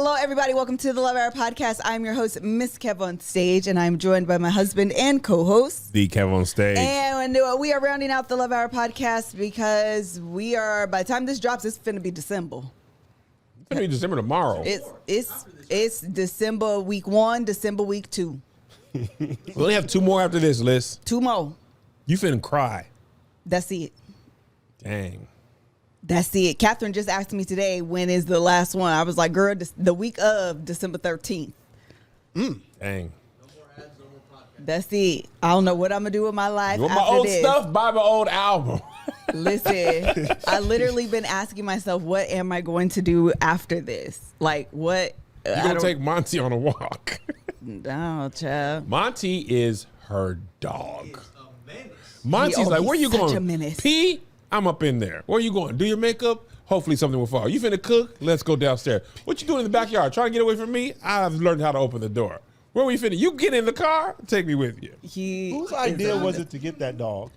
Hello, everybody. Welcome to the Love Hour podcast. I'm your host, MrsKevOnStage, and I'm joined by my husband and co-host, the KevOnStage. And we are rounding out the Love Hour podcast because we are, by the time this drops, it's finna be December. It's gonna be December tomorrow. It's December week 1, December week 2. We only have 2 more after this, Liz. 2 more. You finna cry. That's it. Dang. That's it. Catherine just asked me today, when is the last one? I was like, girl, the week of December 13th. Dang. That's it. I don't know what I'm going to do with my life You want after my old this. stuff? Buy my old album. Listen, I literally been asking myself, what am I going to do after this? Like, what? You're gonna take Monty on a walk. No, child. Monty is her dog. Monty's like, he's where you such going? a menace. Pee? I'm up in there. Where you going? Do your makeup? Hopefully something will fall. You finna cook? Let's go downstairs. What you doing in the backyard? Trying to get away from me? I've learned how to open the door. Where we finna? You get in the car? Take me with you. Whose idea was it to get that dog?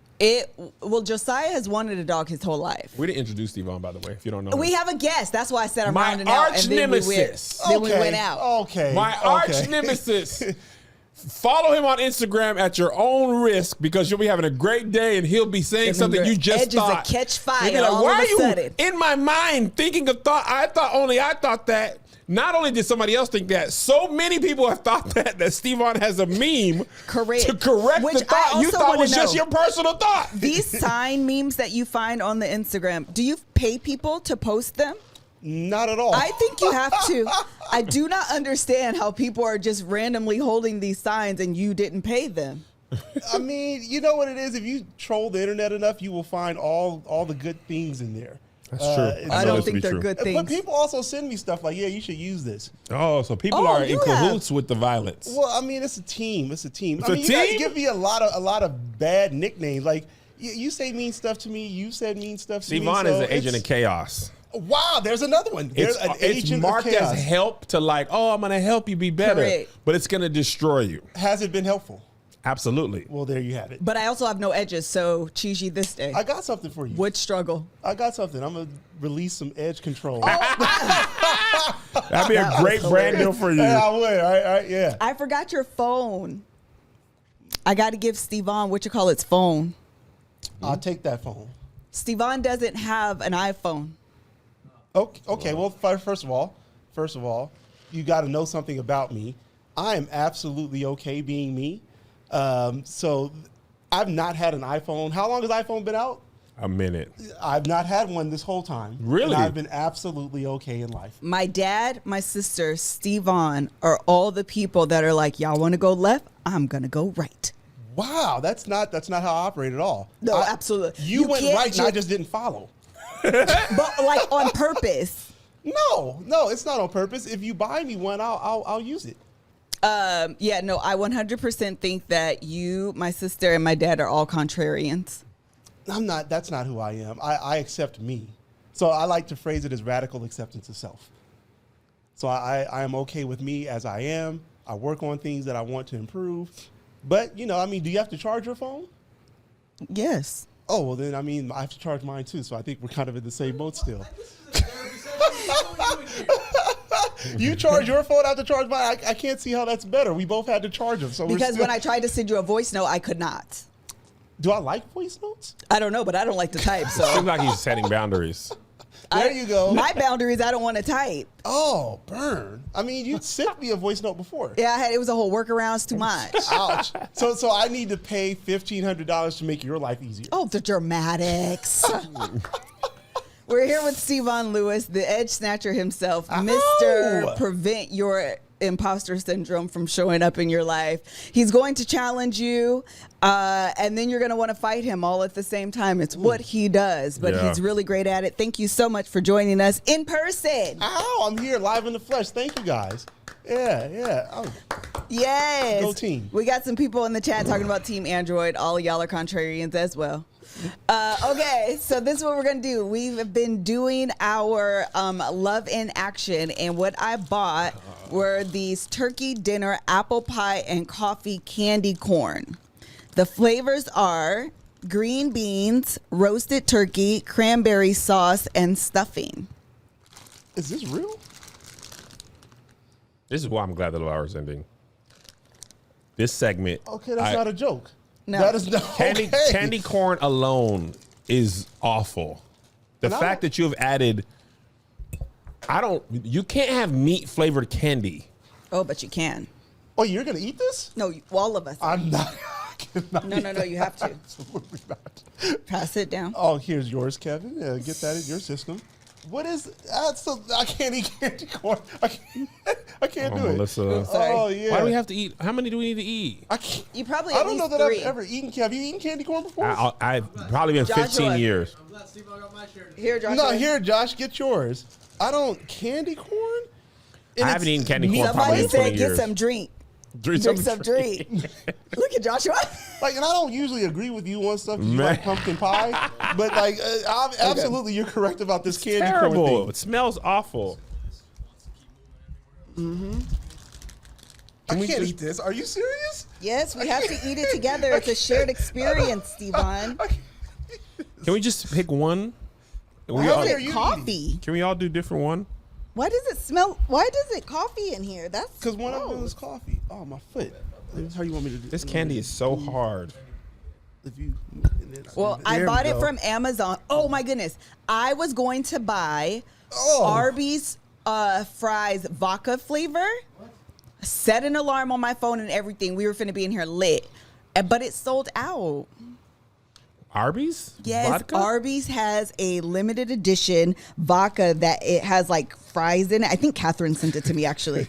Well, Josiah has wanted a dog his whole life. We didn't introduce Stevon, by the way, if you don't know. We have a guest. That's why I said I'm My rounding out. arch And then nemesis. we went out. Okay. My arch nemesis. Follow him on Instagram at your own risk because you'll be having a great day and he'll be saying something you just Edges thought. a catch fire You'll be like, all why of a are you sudden? in my mind thinking a thought? I thought that. Not only did somebody else think that, so many people have thought that Stevon has a meme Correct. to correct Which the thought I you also thought wanna was just know. your personal thought. These sign memes that you find on the Instagram, do you pay people to post them? Not at all. I think you have to. I do not understand how people are just randomly holding these signs and you didn't pay them. I mean, you know what it is? If you troll the internet enough, you will find all the good things in there. That's true. I don't think they're good But things. people also send me stuff like, yeah, you should use this. Oh, so people Oh, are in you cahoots with the violence. Well, I mean, it's a team. It's I a mean, you guys team? give me a lot of bad nicknames. Like, you say mean stuff to me. You said mean stuff to me. Stevon so is an agent of it's- chaos. Wow, there's another one. There's an It's agent marked of chaos. as help to like, oh, I'm going to help you be better. Correct. But it's going to destroy you. Has it been helpful? Absolutely. Well, there you have it. But I also have no edges, so cheese you this day. I got something for you. Would struggle. I got something. I'm going to release some edge control. That'd be a great brand deal for you. Yeah, I would. All right, yeah. I forgot your phone. I got to give Stevon, phone. I'll take that phone. Stevon doesn't have an iPhone. Okay. Well, first of all, you got to know something about me. I am absolutely okay being me. So I've not had an iPhone. How long has iPhone been out? A minute. I've not had one this whole time. Really? And I've been absolutely okay in life. My dad, my sister, Stevon are all the people that are like, y'all want to go left? I'm going to go right. Wow, that's not how I operate at all. No, absolutely. You went can't right and I just didn't follow. But like on purpose. No, it's not on purpose. If you buy me one, I'll use it. I 100% think that you, my sister, and my dad are all contrarians. I'm not. That's not who I am. I accept me. So I like to phrase it as radical acceptance of self. So I am okay with me as I am. I work on things that I want to improve. But, do you have to charge your phone? Yes. Oh, well, then, I have to charge mine too. So I think we're kind of in the same boat still. You charge your phone, I have to charge mine. I can't see how that's better. We both had to charge them. So Because when I tried to send you a voice note, I could not. Do I like voice notes? I don't know, but I don't like to type. So Seems like he's setting boundaries. There you go. My boundaries, I don't want to type. Oh, burn. You sent me a voice note before. Yeah, it was a whole workaround. It's too much. Ouch. So I need to pay $1,500 to make your life easier. Oh, the dramatics. We're here with Stevon Lewis, the edge snatcher himself, Mr. Prevent Your Imposter Syndrome from showing up in your life. He's going to challenge you, and then you're going to want to fight him all at the same time. It's what he does, but he's really great at it. Thank you so much for joining us in person. Ow, I'm here live in the flesh. Thank you, guys. Yeah. Oh, Yes. Go team. We got some people in the chat talking about Team Android. All of y'all are contrarians as well. Okay, so this is what we're going to do. We've been doing our Love in Action, and what I bought were these turkey dinner apple pie and coffee candy corn. The flavors are green beans, roasted turkey, cranberry sauce, and stuffing. is this real? This is why I'm glad the hour is ending. This segment. Okay, that's not a joke. No. That is not Candy corn alone is awful. The fact that you have added, you can't have meat flavored candy. Oh, but you can. Oh, you're going to eat this? No, all of us. I'm not. No, you have to. Absolutely not. Pass it down. Oh, here's yours, Kevin. Get that in your system. What is I can't eat candy corn. I can't do Melissa. it. Sorry. Oh, yeah. Why do we have to eat? How many do we need to eat? I can't. You probably I at don't know least that 3. I've ever eaten. Have you eaten candy corn before? I've probably been Joshua. 15 years. I'm glad Steve got my share. Here, Joshua. No, here, Josh, get yours. I don't candy corn. And I haven't eaten candy corn probably Somebody in 20 said years. get some drink. Drink Some drink. Look at Joshua. Like, and I don't usually agree with you on stuff because you like pumpkin pie, but like, absolutely, you're correct about this candy corn Terrible. thing. It smells awful. I can't eat this. Are you serious? Yes, we have to eat it together. It's a shared experience, Stevon. Can we just pick one? Why dare is it you coffee? Can we all do different one? Why does it smell? Why does it coffee in here? That's Because one of them gross. is coffee. Oh, my foot. How you want me to do This candy is so hard. If you, Well, I There we bought it go. from Amazon. Oh my goodness. I was going to buy Oh. Arby's fries vodka flavor. Set an alarm on my phone and everything. We were finna be in here lit. But it sold out. Arby's? Yes, Vodka? Arby's has a limited edition vodka that it has like fries in it. I think Catherine sent it to me actually.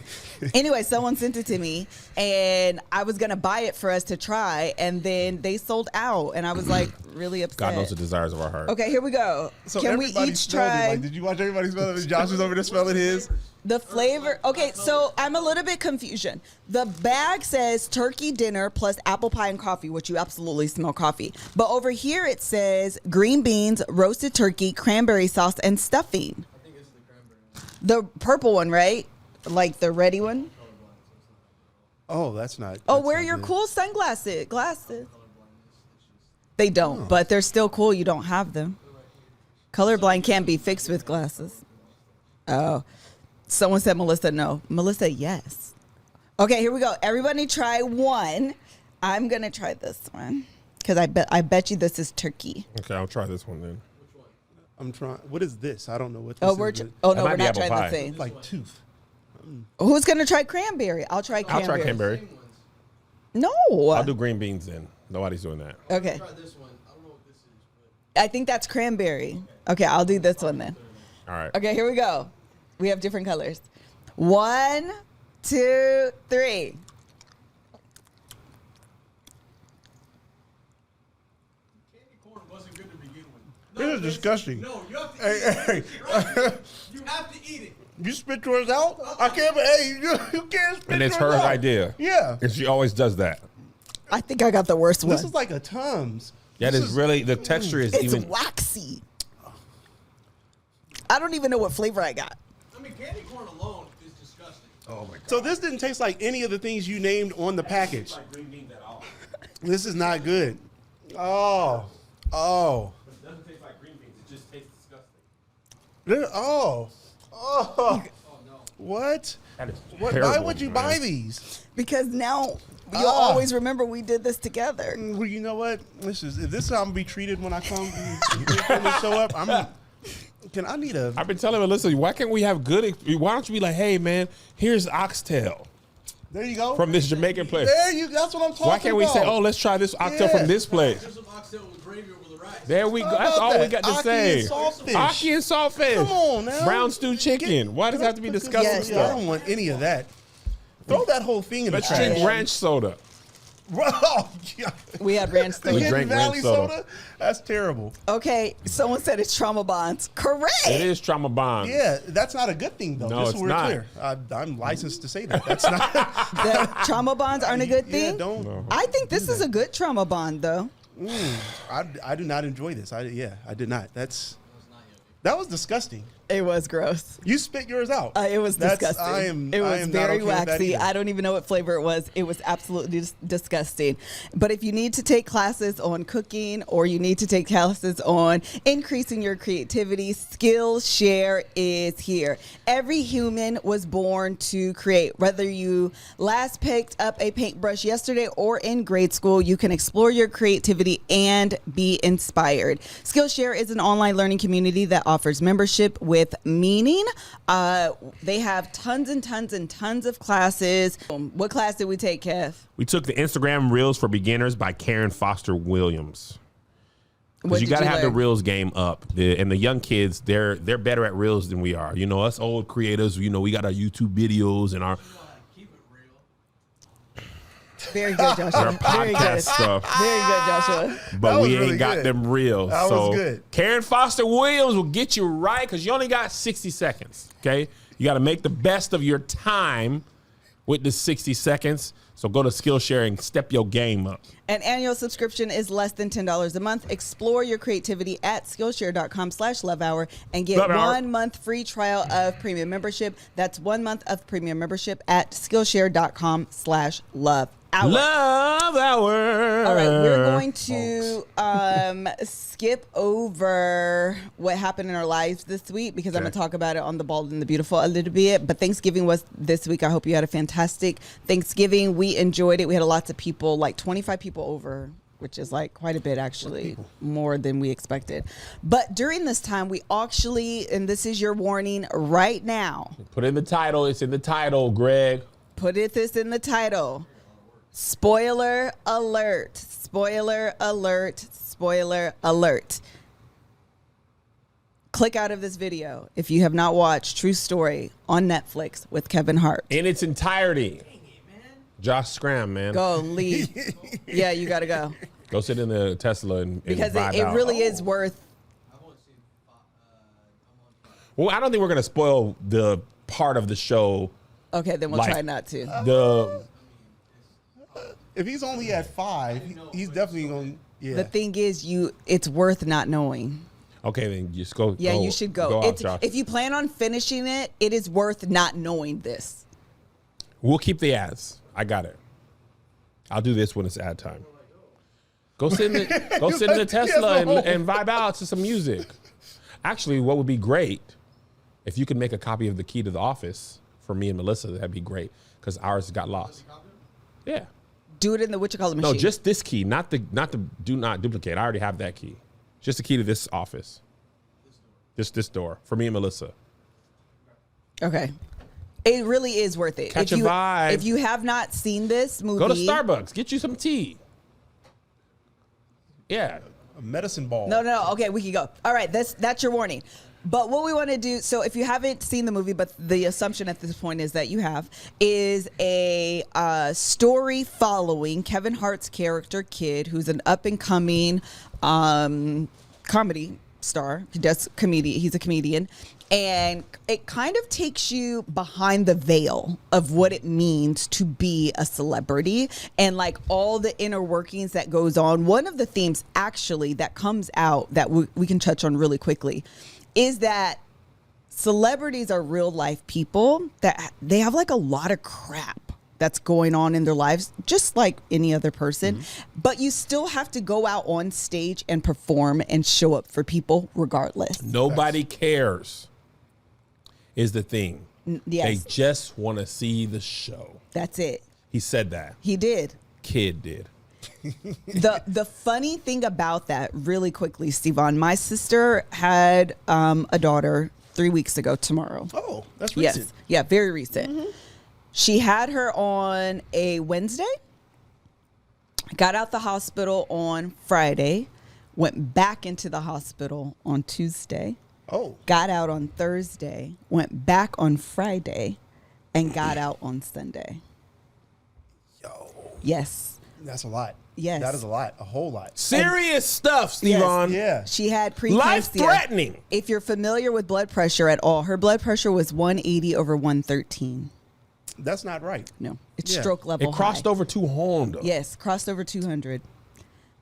Anyway, someone sent it to me and I was gonna buy it for us to try, and then they sold out, and I was like really upset. God knows the desires of our heart. Okay, here we go. So Can we everybody each smelled it. try Like, did you watch everybody smell it? Josh was over there smelling his. the flavor? Okay, so I'm a little bit confusion. The bag says turkey dinner plus apple pie and coffee, which you absolutely smell coffee. But over here it says green beans, roasted turkey, cranberry sauce, and stuffing. I think it's the cranberry. The purple one, right? Like the ready one? Oh, that's not. Oh, that's wear not your good. cool sunglasses. Glasses. They don't, but they're still cool. You don't have them. Colorblind can't be fixed with glasses. Oh. Someone said Melissa no. Melissa, yes. Okay, here we go. Everybody try one. I'm going to try this one because I bet you this is turkey. Okay, I'll try this one then. I'm trying. What is this? I don't know what this Oh, is. we're but oh That no, might we're be not apple trying pie. the same. it's like tooth. Who's going to try cranberry? I'll try I'll cranberry. try cranberry. No. I'll do green beans then. Nobody's doing that. Okay. Try this one. I don't know what this is, but I think that's cranberry. Okay, I'll do this one then. All right. Okay, here we go. We have different colors. 1, 2, 3. candy corn wasn't good to begin with. This is disgusting. No, you have to Hey, eat it. hey, Right? You have to eat it. you spit yours out? I can't. Hey, you can't spit And it's yours her out. idea. Yeah. And she always does that. I think I got the worst one. This is like a Tums. That This is really, the texture is It's even. waxy. I don't even know what flavor I got. I mean, candy corn alone is disgusting. Oh my God. So this didn't taste like any of the things you named on the package. green beans at all. This is not good. Oh. Oh. It doesn't taste like green beans. It just tastes disgusting. Oh. Oh. Oh no. What? That is What? terrible, Why would you man. buy these? Because now you'll always remember we did this together. Well, you know what? This is how I'm gonna be treated when I come and show up. I need a. I've been telling Melissa, why can't we have good? Why don't you be like, hey man, here's oxtail There you go. from this Jamaican place. There you. That's what I'm talking about. Why can't we say, oh, let's try this oxtail Yeah. from this place? There's some oxtail with gravy over the rice. There we go. How That's about all we that? got to Aki say. and saltfish. Aki and saltfish. Come on now. Brown stew chicken. Why does it have to be disgusting Yes, I stuff? don't want any of that. Throw that whole thing in the Let's trash. drink ranch soda. Oh, yeah. We had ranch The We soda. Hidden drank ranch Valley soda. soda? That's terrible. Okay, someone said it's trauma bonds. Correct. It is trauma bond. Yeah, that's not a good thing, though. No, just it's so we're not. clear. I'm licensed to say that. That's not. The trauma bonds aren't a good Yeah, thing. don't. No. I think this is a good trauma bond, though. I do not enjoy this. I did not. That was disgusting. It was gross. You spit yours out. It was disgusting. It was very waxy. I don't even know what flavor it was. It was absolutely disgusting. But if you need to take classes on cooking or you need to take classes on increasing your creativity, Skillshare is here. Every human was born to create. Whether you last picked up a paintbrush yesterday or in grade school, you can explore your creativity and be inspired. Skillshare is an online learning community that offers membership with meaning. They have tons and tons and tons of classes. What class did we take, Kev? We took the Instagram Reels for Beginners by Karen Foster Williams. Because you got to have the Reels game up. And the young kids, they're better at Reels than we are. You know, us old creators, you know, we got our YouTube videos and our... Very good, Joshua. Our podcast stuff. Very good, Joshua. But we really ain't got good. them reels. That was good. Karen Foster Williams will get you right because you only got 60 seconds, okay? You got to make the best of your time with the 60 seconds. So go to Skillshare and step your game up. An annual subscription is less than $10 a month. Explore your creativity at Skillshare.com/lovehour and get 1 month free trial of premium membership. That's 1 month of premium membership at Skillshare.com/lovehour. Love Hour. All right, we're going to skip over what happened in our lives this week because I'm going to talk about it on The Bald and the Beautiful a little bit. But Thanksgiving was this week. I hope you had a fantastic Thanksgiving. We enjoyed it. We had lots of people, like 25 people over, which is like quite a bit, actually, more than we expected. But during this time, we actually, and this is your warning right now. Put in the title. It's in the title, Greg. Put this in the title. Spoiler alert. Spoiler alert. Spoiler alert. Click out of this video if you have not watched True Story on Netflix with Kevin Hart. In its entirety. Josh Scram, man. Go, leave. Yeah, you got to go. Go sit in the Tesla and Because vibe it out. really is worth. Well, I don't think we're going to spoil the part of the show. Okay, then we'll Like, try not to. If he's only at 5, he's definitely going. Yeah. The thing is, it's worth not knowing. Okay, then just go. Yeah, you should go. out, Josh. If you plan on finishing it, it is worth not knowing this. We'll keep the ads. I got it. I'll do this when it's ad time. Go sit in the Tesla and vibe out to some music. Actually, what would be great if you could make a copy of The Key to the Office for me and Melissa? That'd be great because ours got lost. Yeah. Do it in the machine. No, just this key, not the do not duplicate. I already have that key. Just the key to this office. This door for me and Melissa. Okay. It really is worth it. Catch a vibe. If you have not seen this movie, Go to Starbucks. Get you some tea. Yeah. A medicine ball. No. Okay, we can go. All right, that's your warning. But what we want to do, so if you haven't seen the movie, but the assumption at this point is that you have, is a story following Kevin Hart's character, Kid, who's an up-and-coming comedy star. He's a comedian. And it kind of takes you behind the veil of what it means to be a celebrity and like all the inner workings that goes on. One of the themes actually that comes out that we can touch on really quickly is that celebrities are real life people that they have like a lot of crap that's going on in their lives, just like any other person. Mm-hmm. But you still have to go out on stage and perform and show up for people regardless. Nobody cares is the thing. Yes. They just want to see the show. That's it. He said that. He did. Kid did. The funny thing about that, really quickly, Stevon, my sister had a daughter 3 weeks ago tomorrow. Oh, that's recent. Yes. Yeah, very recent. Mm-hmm. She had her on a Wednesday, got out the hospital on Friday, went back into the hospital on Tuesday. Oh. Got out on Thursday, went back on Friday, and got out on Sunday. Yo. Yes. That's a lot. Yes. That is a lot. A whole lot. Serious stuff, Stevon. Yes. Yeah. She had preeclampsia. Life-threatening. If you're familiar with blood pressure at all, her blood pressure was 180/113. That's not right. No, it's Yeah. stroke level. It crossed high. over 200. Yes, crossed over 200.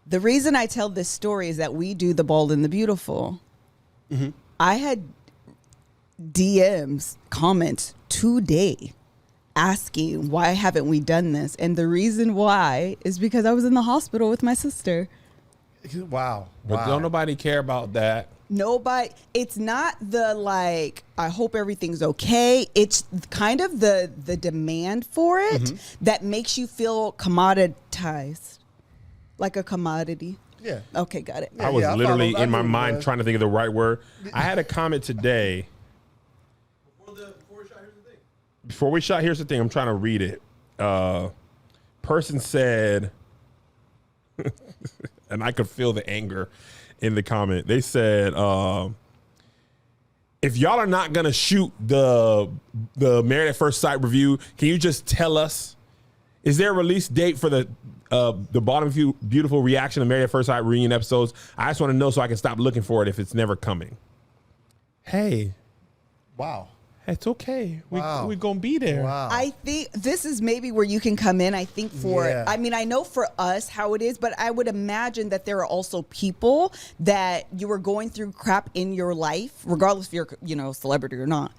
The reason I tell this story is that we do The Bald and the Beautiful. Mm-hmm. I had DMs, comments today asking why haven't we done this? And the reason why is because I was in the hospital with my sister. Wow. But don't nobody care about that. Nobody, it's not the like, I hope everything's okay. It's kind of the demand for it that makes you feel commoditized, like a commodity. Yeah. Okay, got it. I was I literally followed- in my I knew mind it was. trying to think of the right word. I had a comment today. Before we shot, here's the thing. I'm trying to read it. Person said, and I could feel the anger in the comment. They said, if y'all are not gonna shoot the Married at First Sight review, can you just tell us? Is there a release date for the Bottom View Beautiful reaction to Married at First Sight reunion episodes? I just want to know so I can stop looking for it if it's never coming. Hey, Wow. it's okay. Wow. We're gonna be there. Wow. I think this is maybe where you can come in. I think I mean, I know for us how it is, but I would imagine that there are also people that you were going through crap in your life, regardless if you're, celebrity or not,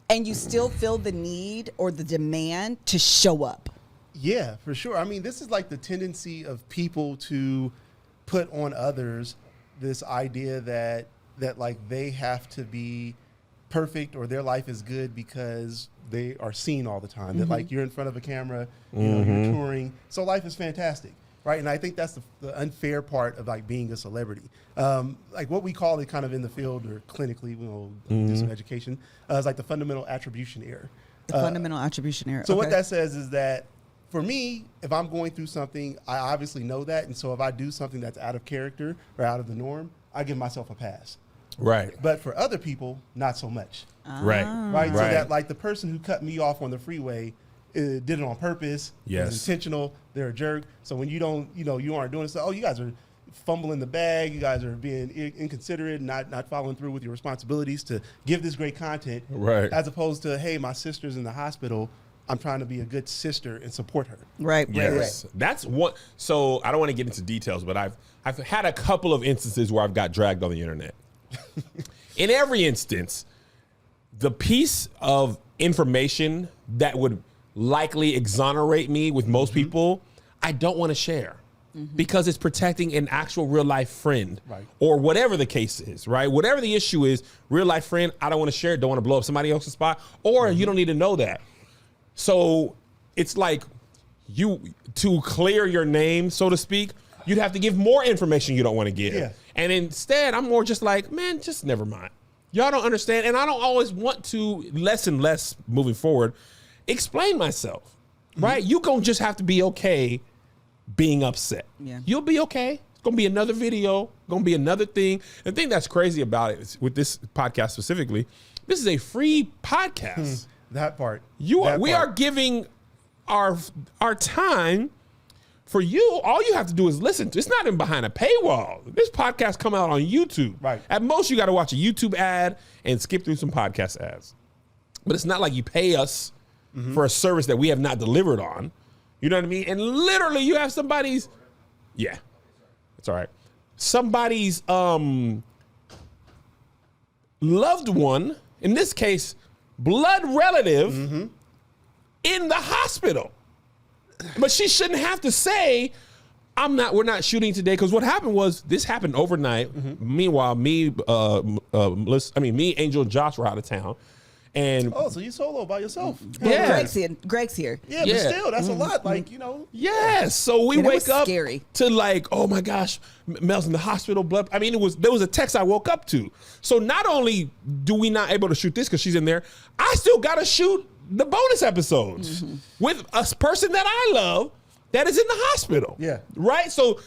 and you still feel the need or the demand to show up. Yeah, for sure. I mean, this is like the tendency of people to put on others this idea that like they have to be perfect or their life is good because they are seen all the time. That like you're in front of a camera, you're touring, so life is fantastic, right? And I think that's the unfair part of like being a celebrity. Like what we call it kind of in the field or clinically, we'll do some education, is like the fundamental attribution error. The fundamental attribution error. So what that says is that for me, if I'm going through something, I obviously know that. And so if I do something that's out of character or out of the norm, I give myself a pass. Right. But for other people, not so much. Right. Right. So that like the person who cut me off on the freeway did it on purpose. Yes. It was intentional. They're a jerk. So when you don't, you aren't doing it. So, you guys are fumbling the bag. You guys are being inconsiderate, not following through with your responsibilities to give this great content. Right. As opposed to, hey, my sister's in the hospital. I'm trying to be a good sister and support her. Right. Yes. That's one. So I don't want to get into details, but I've had a couple of instances where I've got dragged on the internet. In every instance, the piece of information that would likely exonerate me with most people, I don't want to share because it's protecting an actual real life friend, right, or whatever the case is, right? Whatever the issue is, real life friend, I don't want to share it, don't want to blow up somebody else's spot, or you don't need to know that. So it's like to clear your name, so to speak, you'd have to give more information you don't want to give. Yeah. And instead, I'm more just like, man, just never mind. Y'all don't understand. And I don't always want to, less and less moving forward, explain myself, right? You gonna just have to be okay being upset. Yeah. You'll be okay. It's gonna be another video, gonna be another thing. The thing that's crazy about it is, with this podcast specifically, this is a free podcast. That part. We are giving our time for you. All you have to do is listen to. It's not even behind a paywall. This podcast come out on YouTube. Right. At most, you got to watch a YouTube ad and skip through some podcast ads. But it's not like you pay us for a service that we have not delivered on. You know what I mean? And literally, you have somebody's. Yeah, it's all right. Somebody's loved one, in this case, blood relative, in the hospital. But she shouldn't have to say, we're not shooting today, because what happened was, this happened overnight. Meanwhile, me, Angel, and Josh were out of town. And so you solo by yourself. yeah. Greg's here. Yeah, Yeah. but still, that's a lot. Like, Yes. So we And it wake was up scary. to like, oh my gosh, Mel's in the hospital. Blood. I mean, there was a text I woke up to. So not only do we not able to shoot this because she's in there, I still got to shoot the bonus episodes with a person that I love that is in the hospital. Yeah. Right. So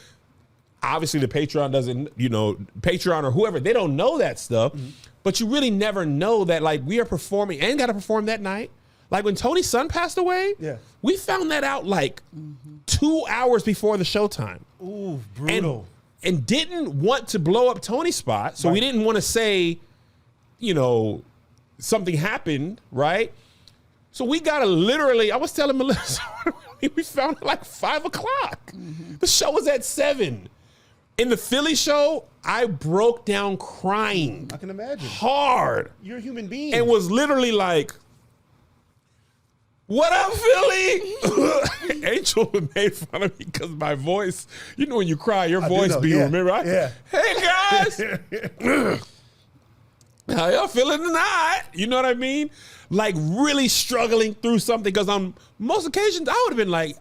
obviously the Patreon doesn't, Patreon or whoever, they don't know that stuff. But you really never know that, like, we are performing and got to perform that night. Like when Tony's son passed away, we found that out like 2 hours before the showtime. Ooh, brutal. And didn't want to blow up Tony's spot. So we didn't want to say, something happened, right? So we got to literally, I was telling Melissa, we found it like 5 o'clock. The show was at 7. In the Philly show, I broke down crying. I can imagine. Hard. You're a human being. And was literally like, what up, Philly? Angel made fun of me because my voice, you know when you cry, your voice be, remember? Hey, guys. How y'all feeling tonight? You know what I mean? Like really struggling through something because on most occasions, I would have been like,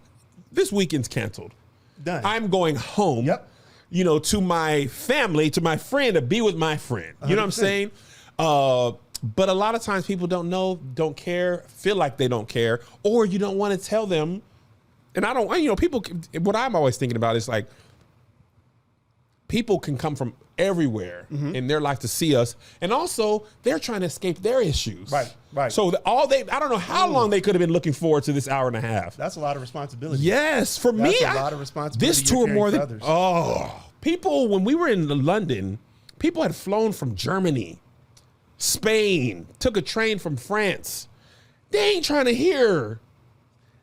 this weekend's canceled. Done. I'm going home. Yep. You know, to my family, to my friend, to be with my friend. You know what I'm saying? But a lot of times people don't know, don't care, feel like they don't care, or you don't want to tell them. And I don't, you know, people, what I'm always thinking about is like, people can come from everywhere in their life to see us. And also, they're trying to escape their issues. Right. So I don't know how long they could have been looking forward to this hour and a half. That's a lot of responsibility. Yes, for me. That's a lot of responsibility. This tour more than others. People, when we were in London, people had flown from Germany, Spain, took a train from France. They ain't trying to hear,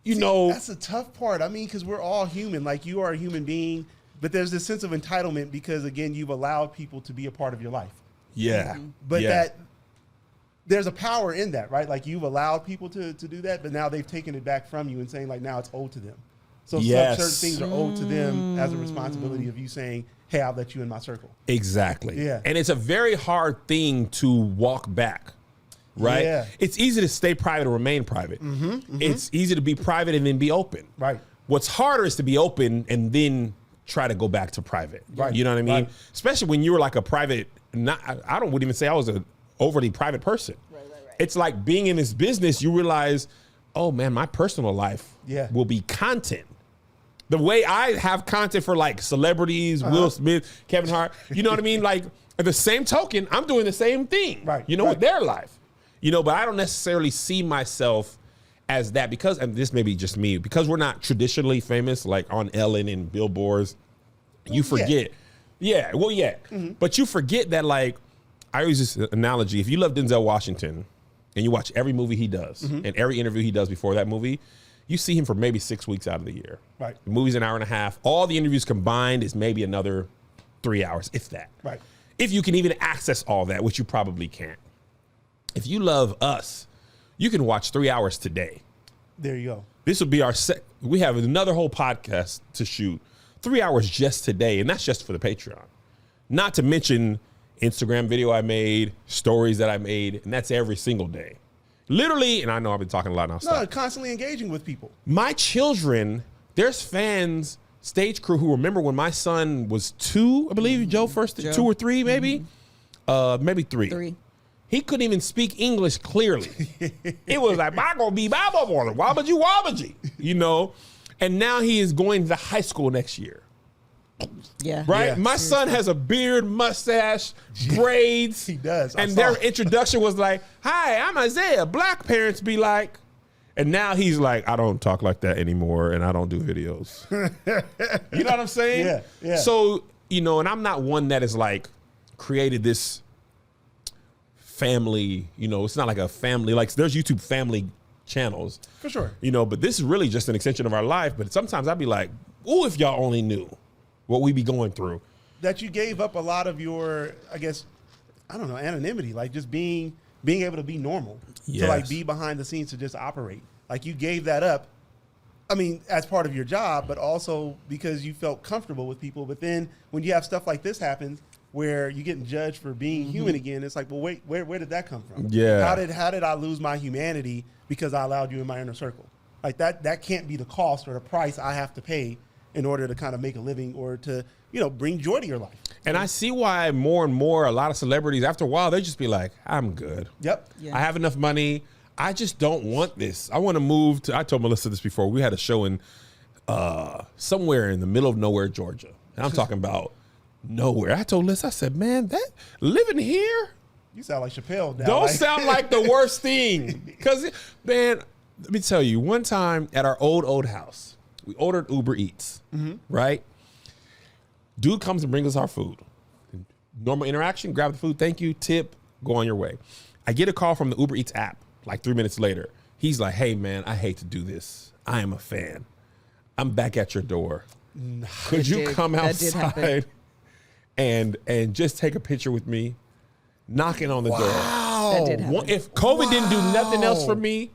you know. That's the tough part. I mean, because we're all human. Like, you are a human being, but there's this sense of entitlement because, again, you've allowed people to be a part of your life. Yeah. But that there's a power in that, right? Like, you've allowed people to do that, but now they've taken it back from you and saying, like, now it's owed to them. So certain things are owed to them as a responsibility of you saying, hey, I'll let you in my circle. Exactly. Yeah. And it's a very hard thing to walk back, right? Yeah. It's easy to stay private or remain private. It's easy to be private and then be open. Right. What's harder is to be open and then try to go back to private. Right. You know what I mean? Right. Especially when you were like a private, I wouldn't even say I was an overly private person. Right. It's like being in this business, you realize, oh man, my personal life will be content. The way I have content for like celebrities, Will Smith, Kevin Hart, you know what I mean? Like at the same token, I'm doing the same thing, you know, with their life, you know, but I don't necessarily see myself as that because, and this may be just me, because we're not traditionally famous, like on Ellen and billboards, you forget. But you forget that, like, I use this analogy. If you love Denzel Washington and you watch every movie he does and every interview he does before that movie, you see him for maybe 6 weeks out of the year. Right. The movie's an hour and a half. All the interviews combined is maybe another 3 hours, if that. Right. If you can even access all that, which you probably can't. If you love us, you can watch 3 hours today. There you go. This will be our we have another whole podcast to shoot. 3 hours just today, and that's just for the Patreon. Not to mention Instagram video I made, stories that I made, and that's every single day. Literally, and I know I've been talking a lot now. No, constantly engaging with people. My children, there's fans, stage crew who remember when my son was 2, I believe, Joe, 2 or 3, maybe? Maybe 3. 3. He couldn't even speak English clearly. It was like, wabaji, you know? And now he is going to high school next year. Yeah. Right? Yeah. My son has a beard, mustache, braids. He does. And their introduction was like, hi, I'm Isaiah. Black parents be like, and now he's like, I don't talk like that anymore and I don't do videos. You know what I'm saying? Yeah. So, you know, and I'm not one that is like created this family, you know, it's not like a family, like there's YouTube family channels. For sure. You know, but this is really just an extension of our life. But sometimes I'd be like, ooh, if y'all only knew what we be going through. That you gave up a lot of your, I guess, I don't know, anonymity, like just being able to be normal. Yes. To like be behind the scenes to just operate. Like you gave that up, I mean, as part of your job, but also because you felt comfortable with people. But then when you have stuff like this happen, where you're getting judged for being human again, it's like, well, wait, where did that come from? Yeah. How did I lose my humanity because I allowed you in my inner circle? Like that can't be the cost or the price I have to pay in order to kind of make a living or to, you know, bring joy to your life. And I see why more and more, a lot of celebrities, after a while, they just be like, I'm good. Yep. Yeah. I have enough money. I just don't want this. I want to move to, I told Melissa this before. We had a show in somewhere in the middle of nowhere, Georgia. And I'm talking about nowhere. I told Liz, I said, man, that living here You sound like Chappelle now. don't sound like the worst thing. Because, man, let me tell you, one time at our old house, we ordered Uber Eats, right? Dude comes and brings us our food. Normal interaction, grab the food, thank you, tip, go on your way. I get a call from the Uber Eats app like 3 minutes later. He's like, hey, man, I hate to do this. I am a fan. I'm back at your door. Could you come outside and just take a picture with me, knocking on the door. That did happen. If COVID didn't do nothing else for me,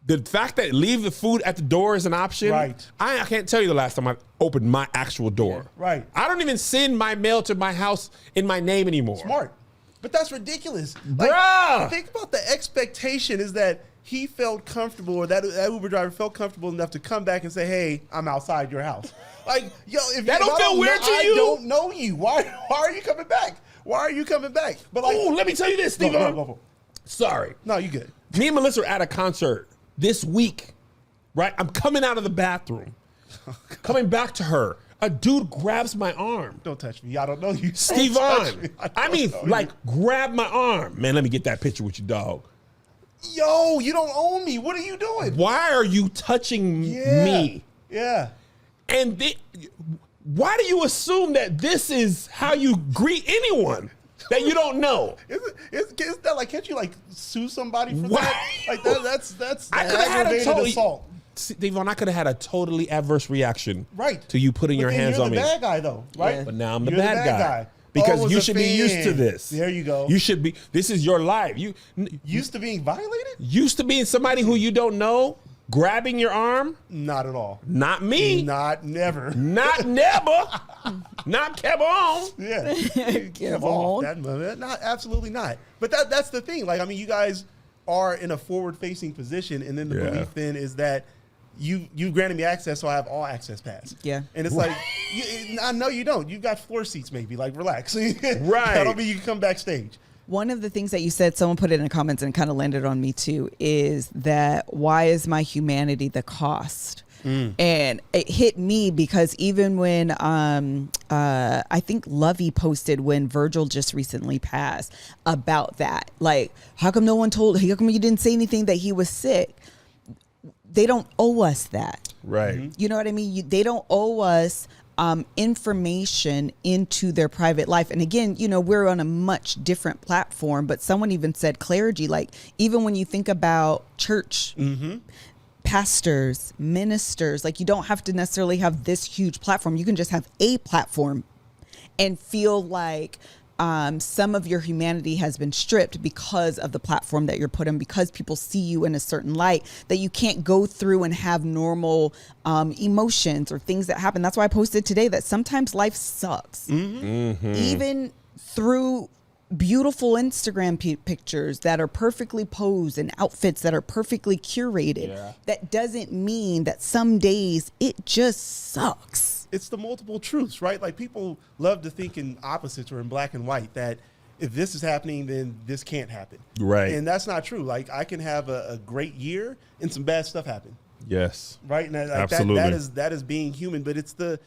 the fact that leave the food at the door is an option. Right. I can't tell you the last time I opened my actual door. Right. I don't even send my mail to my house in my name anymore. Smart. But that's ridiculous. Bruh. Think about the expectation is that he felt comfortable, or that Uber driver felt comfortable enough to come back and say, hey, I'm outside your house. Like, yo, if That don't feel weird to you? I don't know you. Why are you coming back? Why are you coming back? But like, Let me tell you this, Stevon. Go. Sorry. No, you good. Me and Melissa are at a concert this week, right? I'm coming out of the bathroom, coming back to her. A dude grabs my arm. Don't touch me. I don't know you. Stevon. I mean, like, grab my arm. Man, let me get that picture with you, dog. Yo, you don't own me. What are you doing? Why are you touching me? Yeah. And why do you assume that this is how you greet anyone that you don't know? Is that like, can't you like sue somebody for Why? that? Like that's I could have had a aggravated assault. Stevon, I could have had a totally adverse reaction Right. to you putting But your then hands you're on the me. bad guy though, right? Yeah. But now I'm the You're bad guy. Because as you a should be used to fan. this. There you go. You should be. This is your life. You Used to being violated? used to being somebody who you don't know, grabbing your arm. Not at all. Not me. Not never. Not never. Not Kevon. Yeah. Give Off on. that moment. Not absolutely not. But that's the thing. Like, I mean, you guys are in a forward-facing position, and then the Yeah. belief then is that you granted me access, so I have all access pass. Yeah. And it's like, I know you don't. You've got floor seats, maybe. Like, relax. Right. That don't mean you can come backstage. One of the things that you said, someone put it in the comments and kind of landed on me too, is that why is my humanity the cost? And it hit me because even when I think Lovey posted when Virgil just recently passed about that, like, how come no one told? How come you didn't say anything that he was sick? They don't owe us that. Right. You know what I mean? They don't owe us information into their private life. And again, you know, we're on a much different platform, but someone even said clergy, like even when you think about church, pastors, ministers, like you don't have to necessarily have this huge platform. You can just have a platform and feel like some of your humanity has been stripped because of the platform that you're put in, because people see you in a certain light, that you can't go through and have normal emotions or things that happen. That's why I posted today that sometimes life sucks. Even through beautiful Instagram pictures that are perfectly posed and outfits that are perfectly curated, that doesn't mean that some days it just sucks. It's the multiple truths, right? Like, people love to think in opposites or in black and white, that if this is happening, then this can't happen. Right. And that's not true. Like, I can have a great year and some bad stuff happen. Yes. Right. And like Absolutely. that is being human, but it's that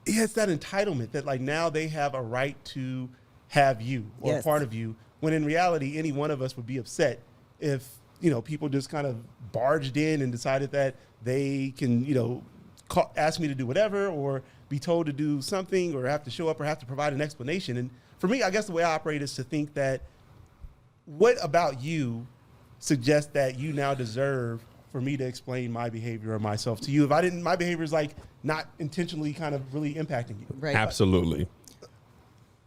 entitlement that, like, now they have a right to have you or Yes. part of you, when in reality, any one of us would be upset if, you know, people just kind of barged in and decided that they can, you know, ask me to do whatever, or be told to do something, or have to show up, or have to provide an explanation. And for me, I guess the way I operate is to think that, what about you suggests that you now deserve for me to explain my behavior or myself to you? If I didn't, my behavior is like not intentionally kind of really impacting you. Right. Absolutely.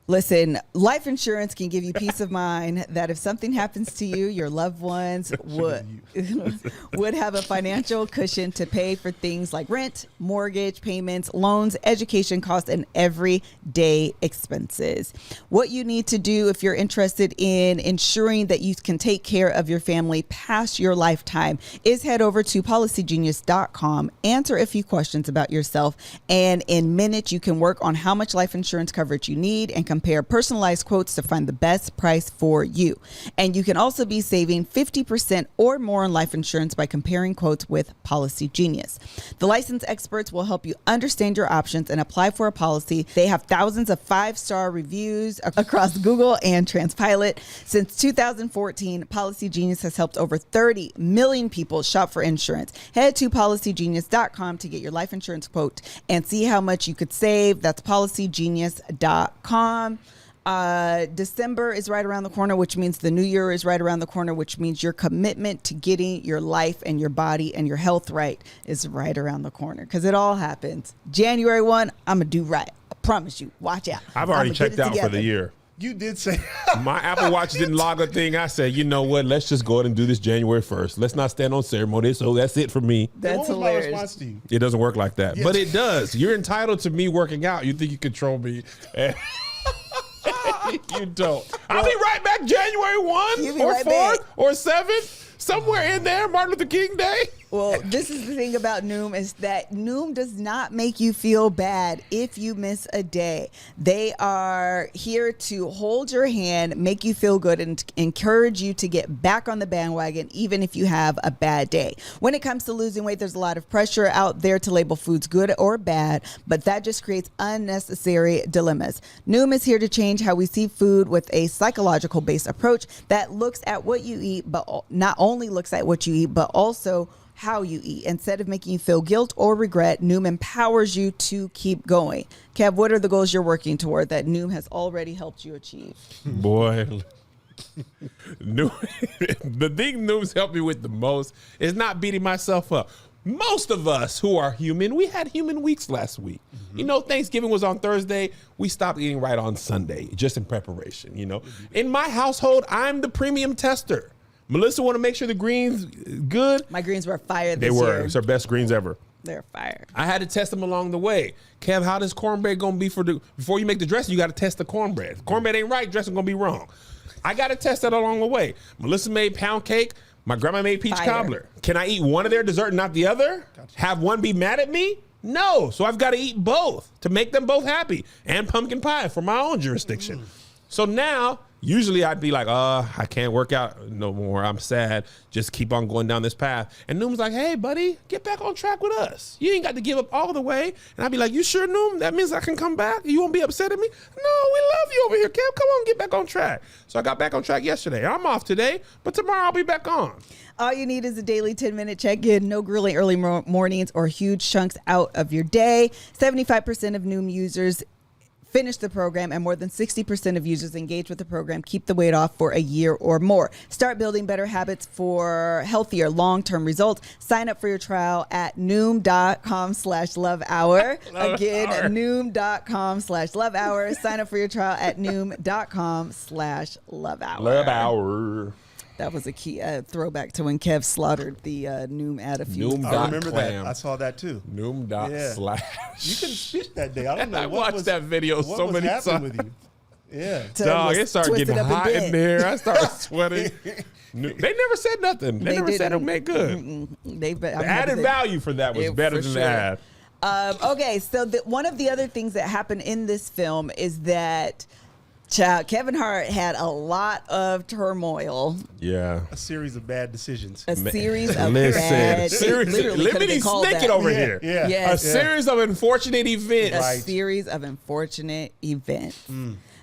Listen, life insurance can give you peace of mind that if something happens to you, your loved ones would have a financial cushion to pay for things like rent, mortgage payments, loans, education costs, and everyday expenses. What you need to do if you're interested in ensuring that you can take care of your family past your lifetime is head over to Policygenius.com, answer a few questions about yourself, and in minutes you can work on how much life insurance coverage you need and compare personalized quotes to find the best price for you. And you can also be saving 50% or more on life insurance by comparing quotes with Policygenius. The licensed experts will help you understand your options and apply for a policy. They have thousands of 5-star reviews across Google and Transpilot. Since 2014, Policygenius has helped over 30 million people shop for insurance. Head to Policygenius.com to get your life insurance quote and see how much you could save. That's Policygenius.com. December is right around the corner, which means the new year is right around the corner, which means your commitment to getting your life and your body and your health right is right around the corner, because it all happens. January 1, I'm going to do right. I promise you. Watch out. I've already I'ma get checked it out for together. the year. You did say My Apple Watch didn't log a thing. I said, you know what? Let's just go ahead and do this January 1st. Let's not stand on ceremony. So that's it for me. That's what was hilarious. my response to you? It doesn't work like that. Yes. But it does. You're entitled to me working out. You think you control me. You don't. I'll be right back January 1 You'll be or right 4th back. or 7th. Somewhere in there, Martin Luther King Day. Well, this is the thing about Noom is that Noom does not make you feel bad if you miss a day. They are here to hold your hand, make you feel good, and encourage you to get back on the bandwagon, even if you have a bad day. When it comes to losing weight, there's a lot of pressure out there to label foods good or bad, but that just creates unnecessary dilemmas. Noom is here to change how we see food with a psychological-based approach that looks at what you eat, but not only looks at what you eat, but also how you eat. Instead of making you feel guilt or regret, Noom empowers you to keep going. Kev, what are the goals you're working toward that Noom has already helped you achieve? Boy, the thing Noom's helped me with the most is not beating myself up. Most of us who are human, we had human weeks last week. Mm-hmm. You know, Thanksgiving was on Thursday. We stopped eating right on Sunday, just in preparation, you know. In my household, I'm the premium tester. Melissa want to make sure the greens good. My greens were fire They this were. year. It's our best greens ever. They're fire. I had to test them along the way. Kev, how does cornbread gonna be before you make the dressing? You got to test the cornbread. If cornbread ain't right, dressing gonna be wrong. I got to test that along the way. Melissa made pound cake. My grandma made peach Fire. cobbler. Can I eat one of their dessert and not the other? Gotcha. Have one be mad at me? No. So I've got to eat both to make them both happy. And pumpkin pie for my own jurisdiction. So now, usually I'd be like, I can't work out no more. I'm sad. Just keep on going down this path. And Noom's like, hey, buddy, get back on track with us. You ain't got to give up all the way. And I'd be like, you sure, Noom? That means I can come back? You won't be upset at me? No, we love you over here, Kev. Come on, get back on track. So I got back on track yesterday. I'm off today, but tomorrow I'll be back on. All you need is a daily 10-minute check-in, no grueling early mornings or huge chunks out of your day. 75% of Noom users finish the program, and more than 60% of users engage with the program keep the weight off for a year or more. Start building better habits for healthier long-term results. Sign up for your trial at Noom.com/love hour. Again, Noom.com/love hour. Sign up for your trial at Noom.com/love hour. Love hour. That was a key throwback to when Kev slaughtered the Noom ad a few Noom. weeks I ago. remember Clam. that. I saw that too. Noom. Yeah. Slash. You couldn't speak that day. I don't know. I what watched was, that video what so was many happening times. with you. Yeah. Dog, was it started twisted getting up in hot bed. in there. I started sweating. They never said nothing. They never said it didn't. made good. The added value for that was better than the ad. Okay, so one of the other things that happened in this film is that Kevin Hart had a lot of turmoil. Yeah. A series of bad decisions. A series of Listen, bad. Literally Snicket over Yeah, here. yeah. Yes. A series of unfortunate events. A Right. series of unfortunate events.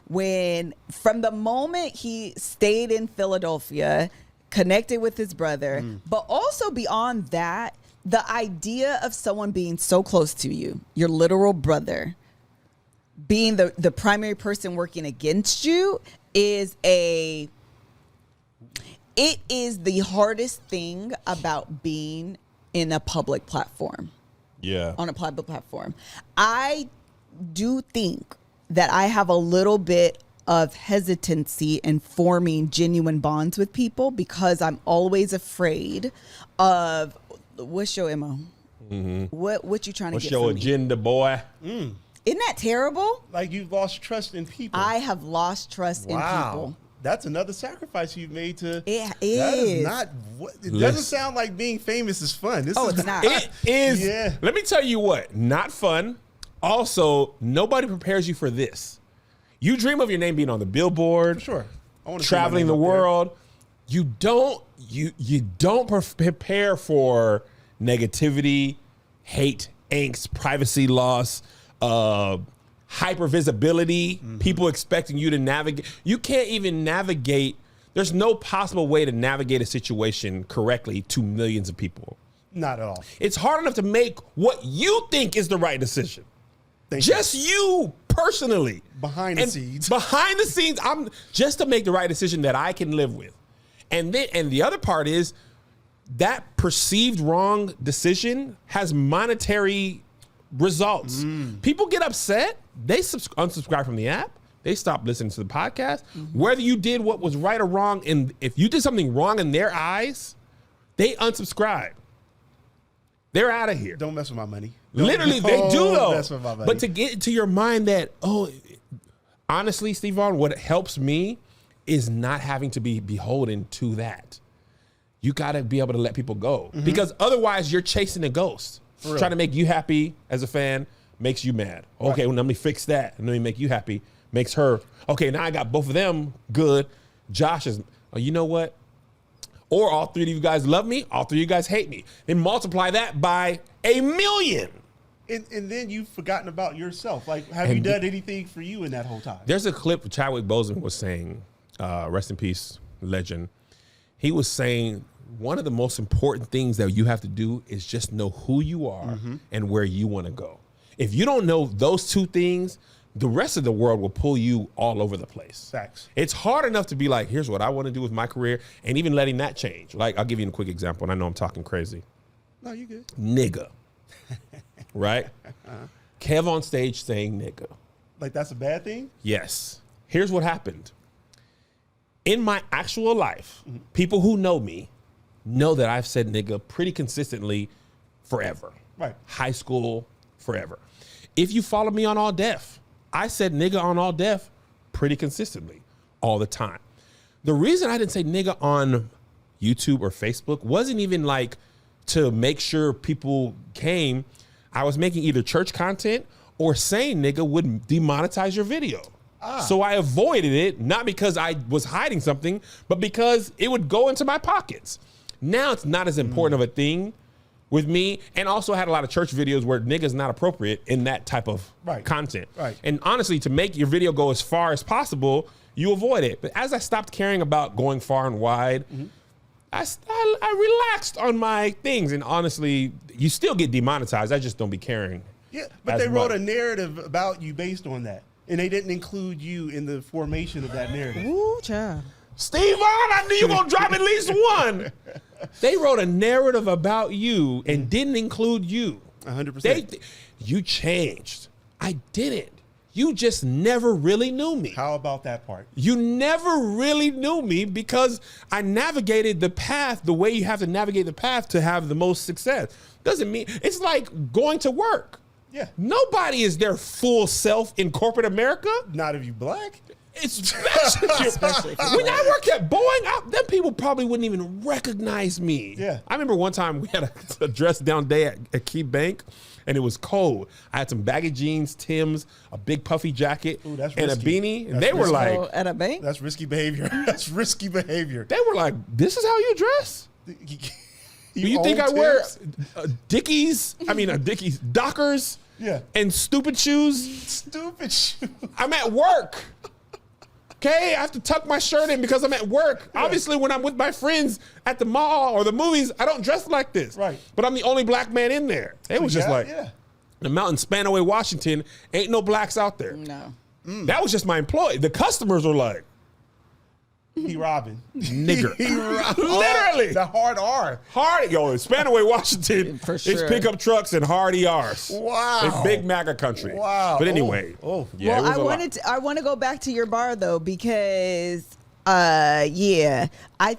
When from the moment he stayed in Philadelphia, connected with his brother, but also beyond that, the idea of someone being so close to you, your literal brother, being the primary person working against you is the hardest thing about being in a public platform. Yeah. On a public platform. I do think that I have a little bit of hesitancy in forming genuine bonds with people because I'm always afraid of what's your MO? What you trying to What's get your from me? agenda, boy? Isn't that terrible? Like you've lost trust in people. I have lost trust in people. That's another sacrifice you've made to. It That is. is not. It doesn't Listen. sound like being famous is fun. This is It's not. It is. Yeah. Let me tell you what, not fun. Also, nobody prepares you for this. You dream of your name being on the billboard, For sure. I want to see my traveling name the up there. world. You don't prepare for negativity, hate, angst, privacy loss, hyper visibility, people expecting you to navigate. You can't even navigate. There's no possible way to navigate a situation correctly to millions of people. Not at all. It's hard enough to make what you think is the right decision. Thank Just you personally. Behind the And scenes. Behind the scenes, I'm just to make the right decision that I can live with. And the other part is that perceived wrong decision has monetary results. People get upset. They unsubscribe from the app. They stop listening to the podcast. Whether you did what was right or wrong, and if you did something wrong in their eyes, they unsubscribe. They're out of here. Don't mess with my money. Literally, they do though. Mess with my money. But to get into your mind that, honestly, Stevon, what helps me is not having to be beholden to that. You got to be able to let people go because otherwise you're chasing a ghost. Trying to make you happy as a fan makes you mad. Okay, well, let me fix that. And let me make you happy. Makes her, okay, now I got both of them good. Josh is, you know what? Or all three of you guys love me, all three of you guys hate me. Then multiply that by 1,000,000. And then you've forgotten about yourself. Like, have you done anything for you in that whole time? There's a clip Chadwick Boseman was saying, rest in peace, legend. He was saying one of the most important things that you have to do is just know who you are and where you want to go. If you don't know those two things, the rest of the world will pull you all over the place. Facts. It's hard enough to be like, here's what I want to do with my career, and even letting that change. Like, I'll give you a quick example, and I know I'm talking crazy. No, you good. Nigga. Right? KevOnStage saying nigga. Like, that's a bad thing? Yes. Here's what happened. In my actual life, people who know me know that I've said nigga pretty consistently forever. Right. High school, forever. If you follow me on All Def, I said nigga on All Def pretty consistently all the time. The reason I didn't say nigga on YouTube or Facebook wasn't even like to make sure people came. I was making either church content or saying nigga would demonetize your video. So I avoided it, not because I was hiding something, but because it would go into my pockets. Now it's not as important of a thing with me, and also I had a lot of church videos where nigga's not appropriate in that type of content. Right. And honestly, to make your video go as far as possible, you avoid it. But as I stopped caring about going far and wide, I relaxed on my things. And honestly, you still get demonetized. I just don't be caring. Yeah, but they wrote a narrative about you based on that. And they didn't include you in the formation of that narrative. Ooh, child. Stevon, I knew you were going to drop at least one. They wrote a narrative about you and didn't include you. 100%. You changed. I didn't. You just never really knew me. How about that part? You never really knew me because I navigated the path the way you have to navigate the path to have the most success. Doesn't mean, it's like going to work. Yeah. Nobody is their full self in corporate America. Not if you black. Especially when I worked at Boeing, them people probably wouldn't even recognize me. Yeah. I remember one time we had a dress down day at Key Bank, and it was cold. I had some baggy jeans, Timbs, a big puffy jacket, Ooh, that's and risky. a beanie. And That's they were risky. like, Oh, at a bank? That's risky behavior. That's risky behavior. they were like, this is how you dress? You own think I wear Timbs? Dickies? I mean, Dickies, Dockers, and stupid shoes? Stupid shoes. I'm at work. Okay, I have to tuck my shirt in because I'm at work. Yeah. Obviously, when I'm with my friends at the mall or the movies, I don't dress like this. Right. But I'm the only black man in there. It was just like, the mountain Spanaway, Washington, ain't no blacks out there. No. That was just my employee. The customers were like, he robbing. Nigger. He robbing. Literally. The hard R. Hard, yo, in Spanaway, Washington, For sure. it's pickup trucks and hard ERs. Wow. It's big MAGA country. Wow. But anyway. Yeah, Well, it was I want to go back to your bar though, because I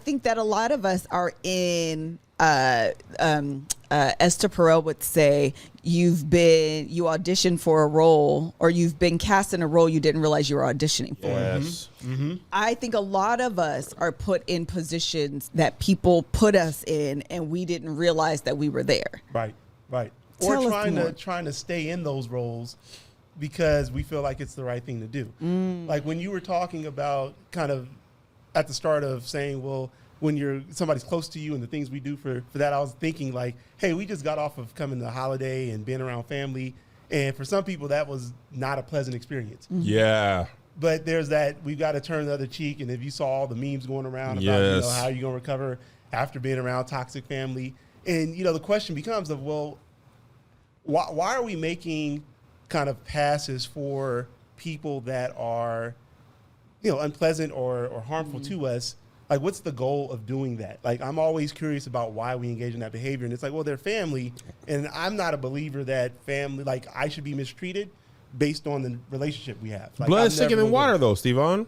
think that a lot of us are in Esther Perel would say, you auditioned for a role, or you've been cast in a role you didn't realize you were auditioning for. Yes. Mm-hmm. I think a lot of us are put in positions that people put us in, and we didn't realize that we were there. Right. Or Tell us trying to stay in those roles because we feel like it's the right thing to do. Like when you were talking about kind of at the start of saying, well, when somebody's close to you and the things we do for that, I was thinking like, hey, we just got off of coming to holiday and being around family. And for some people, that was not a pleasant experience. Yeah. But there's that, we've got to turn the other cheek. And if you saw all the memes going around about, how you're going to recover after being around toxic family. And, the question becomes of, well, why are we making kind of passes for people that are, unpleasant or harmful to us? Like, what's the goal of doing that? Like, I'm always curious about why we engage in that behavior. And it's like, well, they're family. And I'm not a believer that family, like, I should be mistreated based on the relationship we have. Like, Blood is thicker than water, though, Stevon.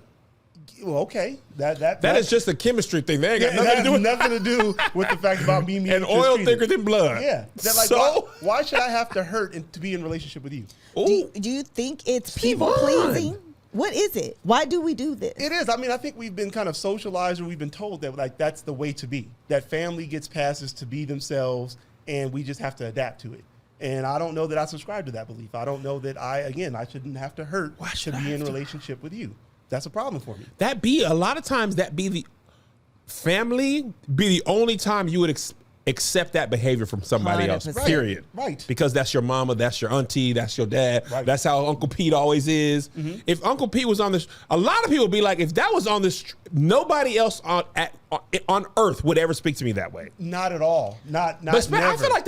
Well, okay. That is just a chemistry thing. They ain't got nothing to do with nothing to do with the fact about me being and oil mistreated. thicker than blood. Yeah. Like, so why should I have to hurt to be in a relationship with you? Do you think it's people pleasing? What is it? Why do we do this? It is. I mean, I think we've been kind of socialized, or we've been told that like that's the way to be. That family gets passes to be themselves, and we just have to adapt to it. And I don't know that I subscribe to that belief. I don't know that I shouldn't have to hurt to be in a relationship with you. That's a problem for me. A lot of times that be the family be the only time you would accept that behavior from somebody else, 100%. period. Right. Because that's your mama, that's your auntie, that's your dad. Right. That's how Uncle Pete always is. Mm-hmm. If Uncle Pete was on this, a lot of people would be like, if that was on this, nobody else on earth would ever speak to me that way. Not at all. Not But never. I feel like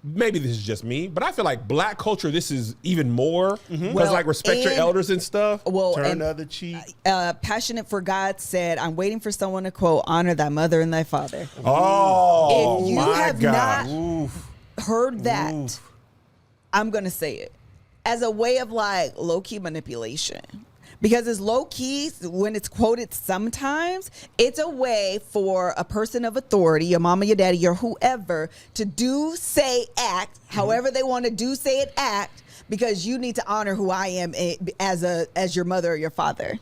maybe this is just me, but I feel like black culture, this is even more. Because like respect your elders and stuff. Well, Turn the other cheek. Passionate for God said, I'm waiting for someone to quote, honor thy mother and thy father. Oh, if you my have God. not heard that, I'm going to say it as a way of like low-key manipulation. Because it's low-key, when it's quoted sometimes, it's a way for a person of authority, your mama, your daddy, your whoever, to do, say, act, however they want to do, say, and act, because you need to honor who I am as your mother or your father.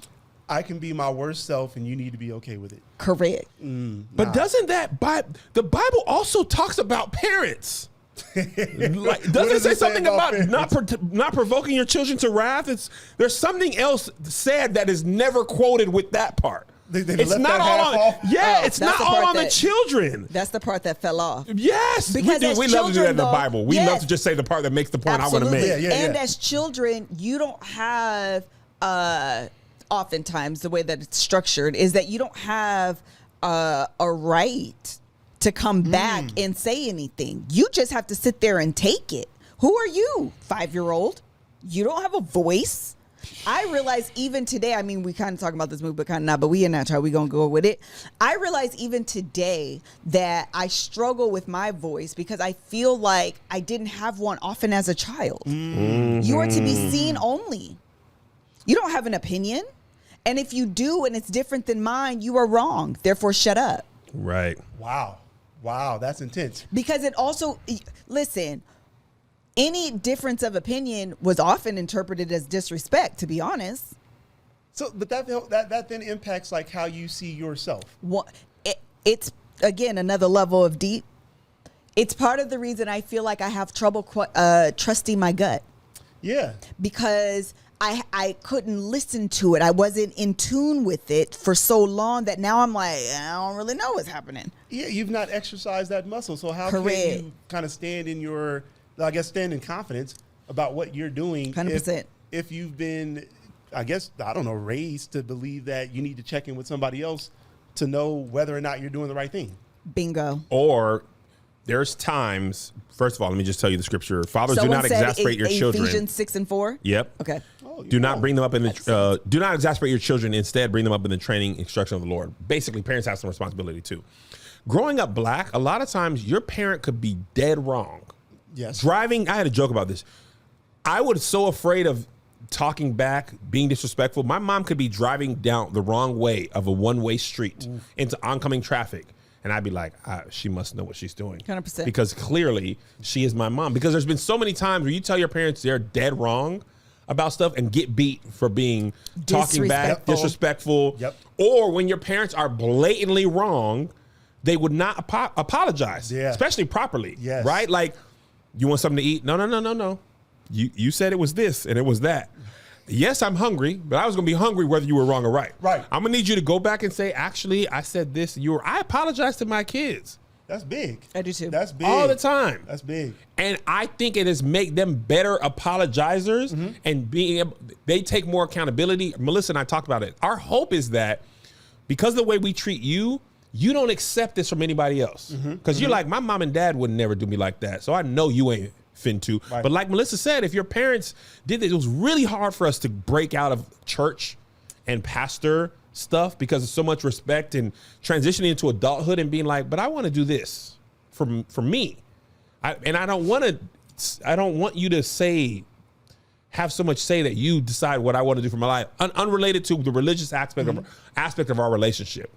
I can be my worst self, and you need to be okay with it. Correct. But doesn't the Bible also talks about parents? Like, doesn't it say something about not provoking your children to wrath? There's something else said that is never quoted with that part. It's not all on. Yeah, it's not all on the children. That's the part that fell off. Yes, because we do. We love to do that in the though, Bible. We love to just say the part that makes the point I want to make. And as children, you don't have. Oftentimes, the way that it's structured is that you don't have a right to come back and say anything. You just have to sit there and take it. Who are you, 5-year-old? You don't have a voice. I realize even today, I mean, we kind of talking about this movie, but kind of not, but we in that try, we gonna go with it. I realize even today that I struggle with my voice because I feel like I didn't have one often as a child. You are to be seen only. You don't have an opinion. And if you do and it's different than mine, you are wrong. Therefore, shut up. Right. Wow, that's intense. Because it also, listen, any difference of opinion was often interpreted as disrespect, to be honest. So, but that then impacts like how you see yourself. It's, again, another level of deep. It's part of the reason I feel like I have trouble trusting my gut. Yeah. Because I couldn't listen to it. I wasn't in tune with it for so long that now I'm like, I don't really know what's happening. Yeah, you've not exercised that muscle. So how Correct. can you kind of stand in confidence about what you're doing 100%. if you've been, raised to believe that you need to check in with somebody else to know whether or not you're doing the right thing? Bingo. Or there's times, first of all, let me just tell you the scripture. Fathers, do not exasperate your children. Ephesians 6:4? Yep. Okay. Do not bring them up in the do not exasperate your children. Instead, bring them up in the training instruction of the Lord. Basically, parents have some responsibility too. Growing up black, a lot of times your parent could be dead wrong. Yes. Driving, I had a joke about this. I was so afraid of talking back, being disrespectful. My mom could be driving down the wrong way of a one-way street into oncoming traffic. And I'd be like, she must know what she's doing. 100%. Because clearly she is my mom. Because there's been so many times where you tell your parents they're dead wrong about stuff and get beat for being talking back, disrespectful. Yep. Or when your parents are blatantly wrong, they would not apologize, especially properly. Yes. Right? Like, you want something to eat? No. You said it was this and it was that. Yes, I'm hungry, but I was going to be hungry whether you were wrong or right. Right. I'm going to need you to go back and say, actually, I said this. I apologize to my kids. That's big. I do too. That's big. All the time. That's big. And I think it has made them better apologizers and being able, they take more accountability. Melissa and I talked about it. Our hope is that because of the way we treat you, you don't accept this from anybody else. Because you're like, my mom and dad would never do me like that. So I know you ain't fin to. Right. But like Melissa said, if your parents did this, it was really hard for us to break out of church and pastor stuff because of so much respect and transitioning into adulthood and being like, but I want to do this for me. I don't want you to have so much say that you decide what I want to do for my life, unrelated to the religious aspect of our relationship.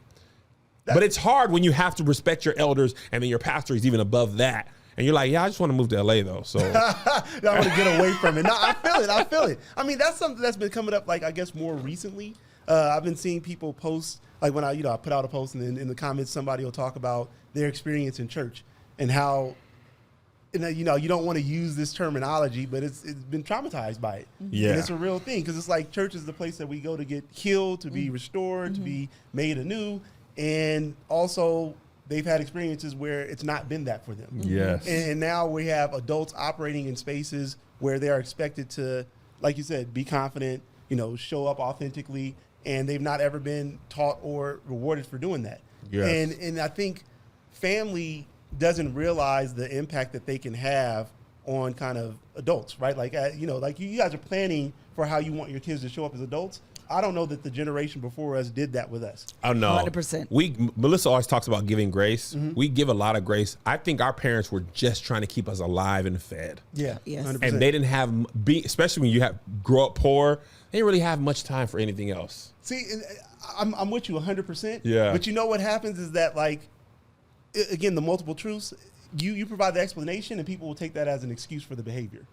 But it's hard when you have to respect your elders and then your pastor is even above that. And you're like, yeah, I just want to move to LA though. So I want to get away from it. No, I feel it. I mean, that's something that's been coming up, like, I guess more recently. I've been seeing people post, like when I put out a post and then in the comments, somebody will talk about their experience in church and how, you don't want to use this terminology, but it's been traumatized by it. Yeah. And it's a real thing because it's like church is the place that we go to get healed, to be restored, to be made anew. And also they've had experiences where it's not been that for them. Yes. And now we have adults operating in spaces where they are expected to, like you said, be confident, show up authentically, and they've not ever been taught or rewarded for doing that. Yes. And I think family doesn't realize the impact that they can have on kind of adults, right? Like, like you guys are planning for how you want your kids to show up as adults. I don't know that the generation before us did that with us. Oh, no. 100%. Melissa always talks about giving grace. We give a lot of grace. I think our parents were just trying to keep us alive and fed. Yeah. Yes. 100%. And they didn't have, especially when you grow up poor, they didn't really have much time for anything else. See, I'm with you 100%. Yeah. But you know what happens is that, like, again, the multiple truths, you provide the explanation and people will take that as an excuse for the behavior.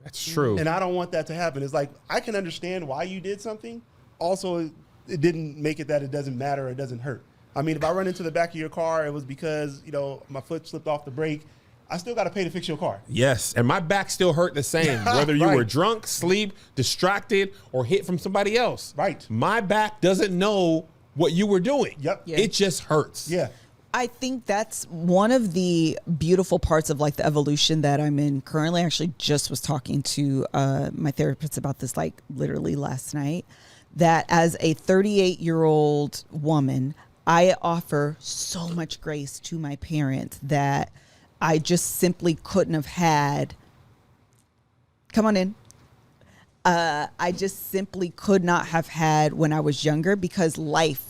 That's true. And I don't want that to happen. It's like, I can understand why you did something. Also, it didn't make it that it doesn't matter or it doesn't hurt. I mean, if I run into the back of your car, it was because, my foot slipped off the brake. I still got to pay to fix your car. Yes. And my back still hurt the same, whether you were drunk, sleep, distracted, or hit from somebody else. Right. My back doesn't know what you were doing. Yep. Yeah. It just hurts. Yeah. I think that's one of the beautiful parts of like the evolution that I'm in currently. I actually just was talking to my therapist about this like literally last night, that as a 38-year-old woman, I offer so much grace to my parents that I just simply couldn't have had. Come on in. I just simply could not have had when I was younger because life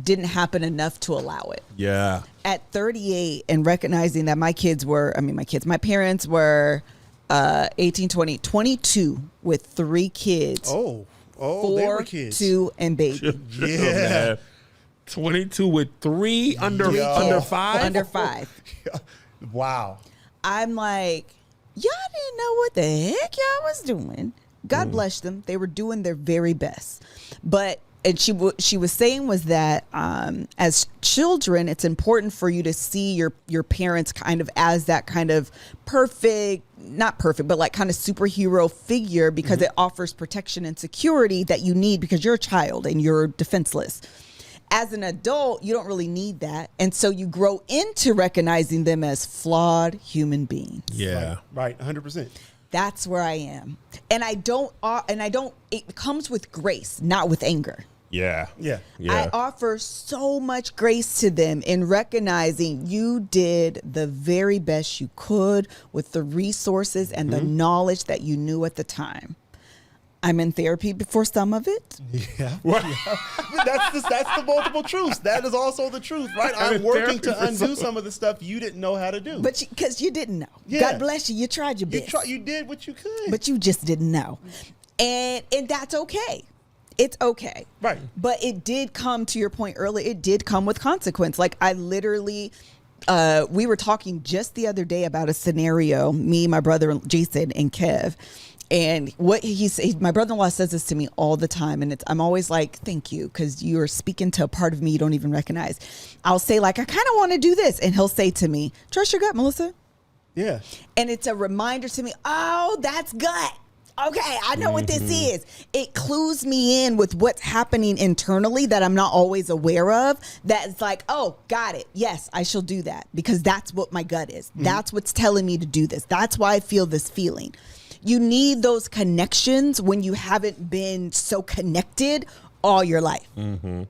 didn't happen enough to allow it. Yeah. At 38 and recognizing that my parents were 18, 20, 22 with 3 kids. Oh, they 4, were kids. 2, and baby. Yeah. 22 with 3 under 5. Under 5. Wow. I'm like, y'all didn't know what the heck y'all was doing. God bless them. They were doing their very best. But and she was saying was that as children, it's important for you to see your parents kind of as that kind of not perfect, but like kind of superhero figure because it offers protection and security that you need because you're a child and you're defenseless. As an adult, you don't really need that. And so you grow into recognizing them as flawed human beings. Yeah. Right. 100%. That's where I am. And it comes with grace, not with anger. Yeah. Yeah. I offer so much grace to them in recognizing you did the very best you could with the resources and the knowledge that you knew at the time. I'm in therapy for some of it. Yeah. That's the multiple truths. That is also the truth, right? I'm working to undo some of the stuff you didn't know how to do. But because you didn't know. Yeah. God bless you. You tried your best. You did what you could. But you just didn't know. And that's okay. It's okay. Right. But it did come, to your point earlier, it did come with consequence. Like I literally, we were talking just the other day about a scenario, me, my brother, Jason, and Kev. And what he said, my brother-in-law says this to me all the time. And I'm always like, thank you, because you're speaking to a part of me you don't even recognize. I'll say like, I kind of want to do this. And he'll say to me, trust your gut, Melissa. Yeah. And it's a reminder to me, oh, that's gut. Okay, I know what this is. It clues me in with what's happening internally that I'm not always aware of. That's like, oh, got it. Yes, I shall do that because that's what my gut is. That's what's telling me to do this. That's why I feel this feeling. You need those connections when you haven't been so connected all your life. No,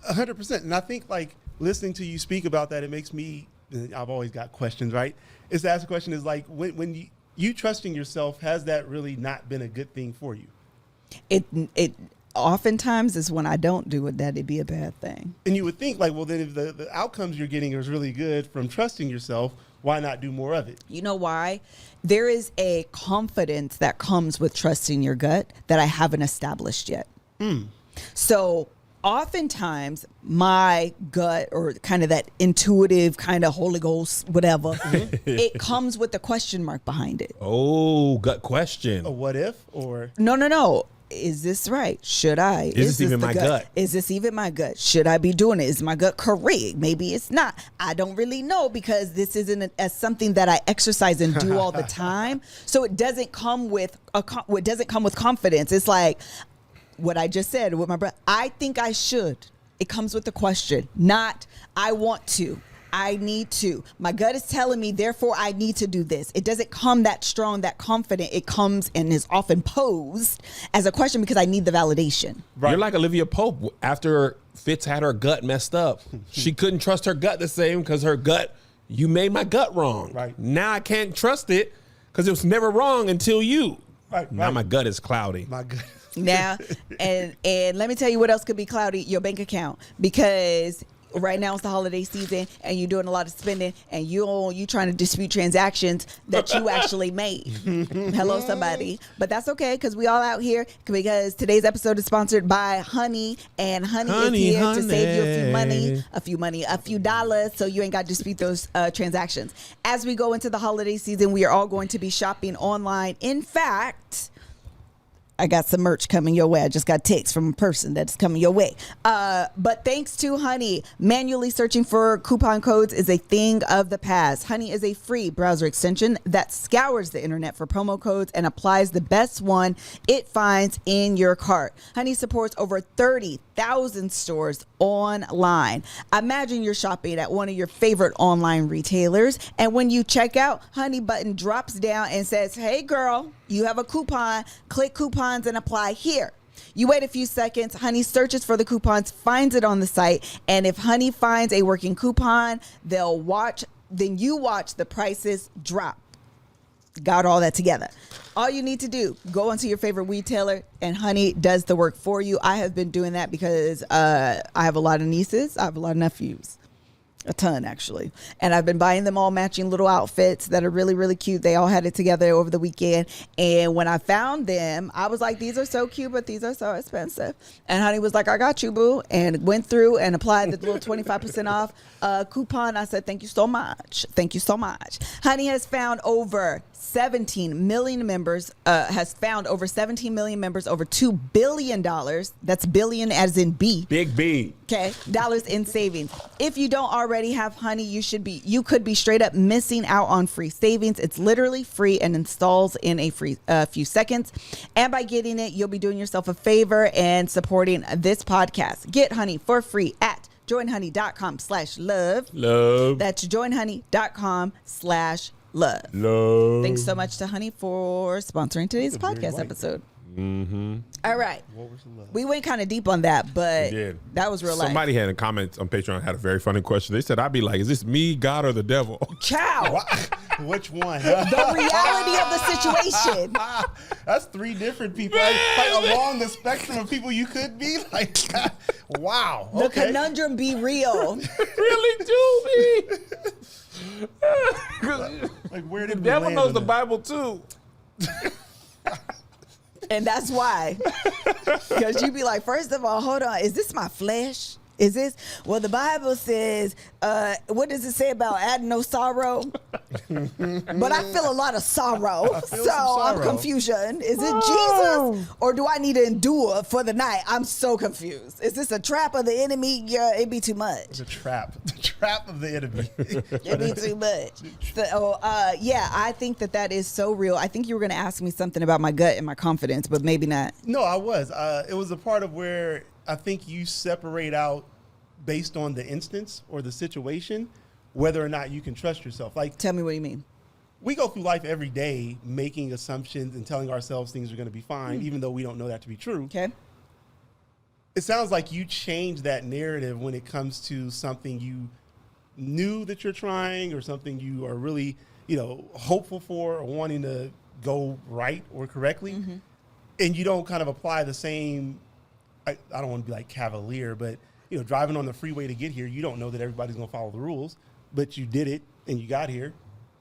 100%. And I think like listening to you speak about that, it makes me, I've always got questions, right? Is to ask the question is like, when you trusting yourself, has that really not been a good thing for you? oftentimes is when I don't do it that it'd be a bad thing. And you would think, like, well, then if the outcomes you're getting is really good from trusting yourself, why not do more of it? You know why? There is a confidence that comes with trusting your gut that I haven't established yet. So oftentimes my gut, or kind of that intuitive kind of Holy Ghost, whatever, it comes with a question mark behind it. Oh, gut question. A what if, or No. Is this right? Should I? Is this even the my gut? Is this even my gut? Should I be doing it? Is my gut correct? Maybe it's not. I don't really know, because this isn't as something that I exercise and do all the time. So it doesn't come with confidence. It's like what I just said with my brother. I think I should. It comes with the question, not I want to. I need to. My gut is telling me, therefore I need to do this. It doesn't come that strong, that confident. It comes and is often posed as a question because I need the validation. Right. You're like Olivia Pope. After Fitz had her gut messed up, she couldn't trust her gut the same because her gut, you made my gut wrong. Right. Now I can't trust it because it was never wrong until you. Right. Now my gut is cloudy. my gut? Now, and let me tell you what else could be cloudy: your bank account, because right now it's the holiday season and you're doing a lot of spending and you trying to dispute transactions that you actually made. Hello, somebody. But that's okay, because we all out here, because today's episode is sponsored by Honey, and Honey is here to save you a few dollars, so you ain't got to dispute those transactions. As we go into the holiday season, we are all going to be shopping online. In fact, I got some merch coming your way. I just got text from a person that's coming your way. But thanks to Honey, manually searching for coupon codes is a thing of the past. Honey is a free browser extension that scours the internet for promo codes and applies the best one it finds in your cart. Honey supports over 30,000 stores online. Imagine you're shopping at one of your favorite online retailers, and when you check out, Honey button drops down and says, "Hey girl, you have a coupon. Click coupons and apply here." You wait a few seconds. Honey searches for the coupons, finds it on the site, and if Honey finds a working coupon, then you watch the prices drop. Got all that together. All you need to do, go onto your favorite retailer, and Honey does the work for you. I have been doing that because I have a lot of nieces. I have a lot of nephews. A ton, actually. And I've been buying them all matching little outfits that are really, really cute. They all had it together over the weekend. And when I found them, I was like, these are so cute, but these are so expensive. And Honey was like, I got you, boo. And went through and applied the little 25% off coupon. I said, thank you so much. Thank you so much. Honey has found over 17 million members, over $2 billion. That's billion as in B. Big B. Okay, dollars in savings. If you don't already have Honey, you could be straight up missing out on free savings. It's literally free and installs in a few seconds. And by getting it, you'll be doing yourself a favor and supporting this podcast. Get Honey for free at joinhoney.com/love. Love. That's joinhoney.com/love. Love. Thanks so much to Honey for sponsoring today's podcast episode. Mm-hmm. All right. What was the love? We went kind of deep on that, but that was real life. Somebody had a comment on Patreon, had a very funny question. They said, I'd be like, is this me, God, or the devil? Ciao. Which one? The reality of the situation. That's three different people. Like along the spectrum of people you could be. Like, wow. The Okay. conundrum be real. Really do be. Like, where did The we devil land knows on the that? Bible too. And that's why. Because you be like, first of all, hold on. Is this my flesh? Is this? Well, the Bible says, what does it say about adding no sorrow? But I feel a lot of sorrow. So I'm sorrow. confusion. Is it Jesus? Or do I need to endure for the night? I'm so confused. Is this a trap of the enemy? Yeah, it'd be too much. It's a trap. The trap of the enemy. It'd be too much. So, yeah, I think that is so real. I think you were going to ask me something about my gut and my confidence, but maybe not. No, I was. It was a part of where I think you separate out based on the instance or the situation, whether or not you can trust yourself. Like, Tell me what you mean. we go through life every day making assumptions and telling ourselves things are going to be fine, even though we don't know that to be true. Okay. It sounds like you change that narrative when it comes to something you knew that you're trying or something you are really, hopeful for or wanting to go right or correctly. Mm-hmm. And you don't kind of apply the same I don't want to be like cavalier, but driving on the freeway to get here, you don't know that everybody's going to follow the rules, but you did it and you got here,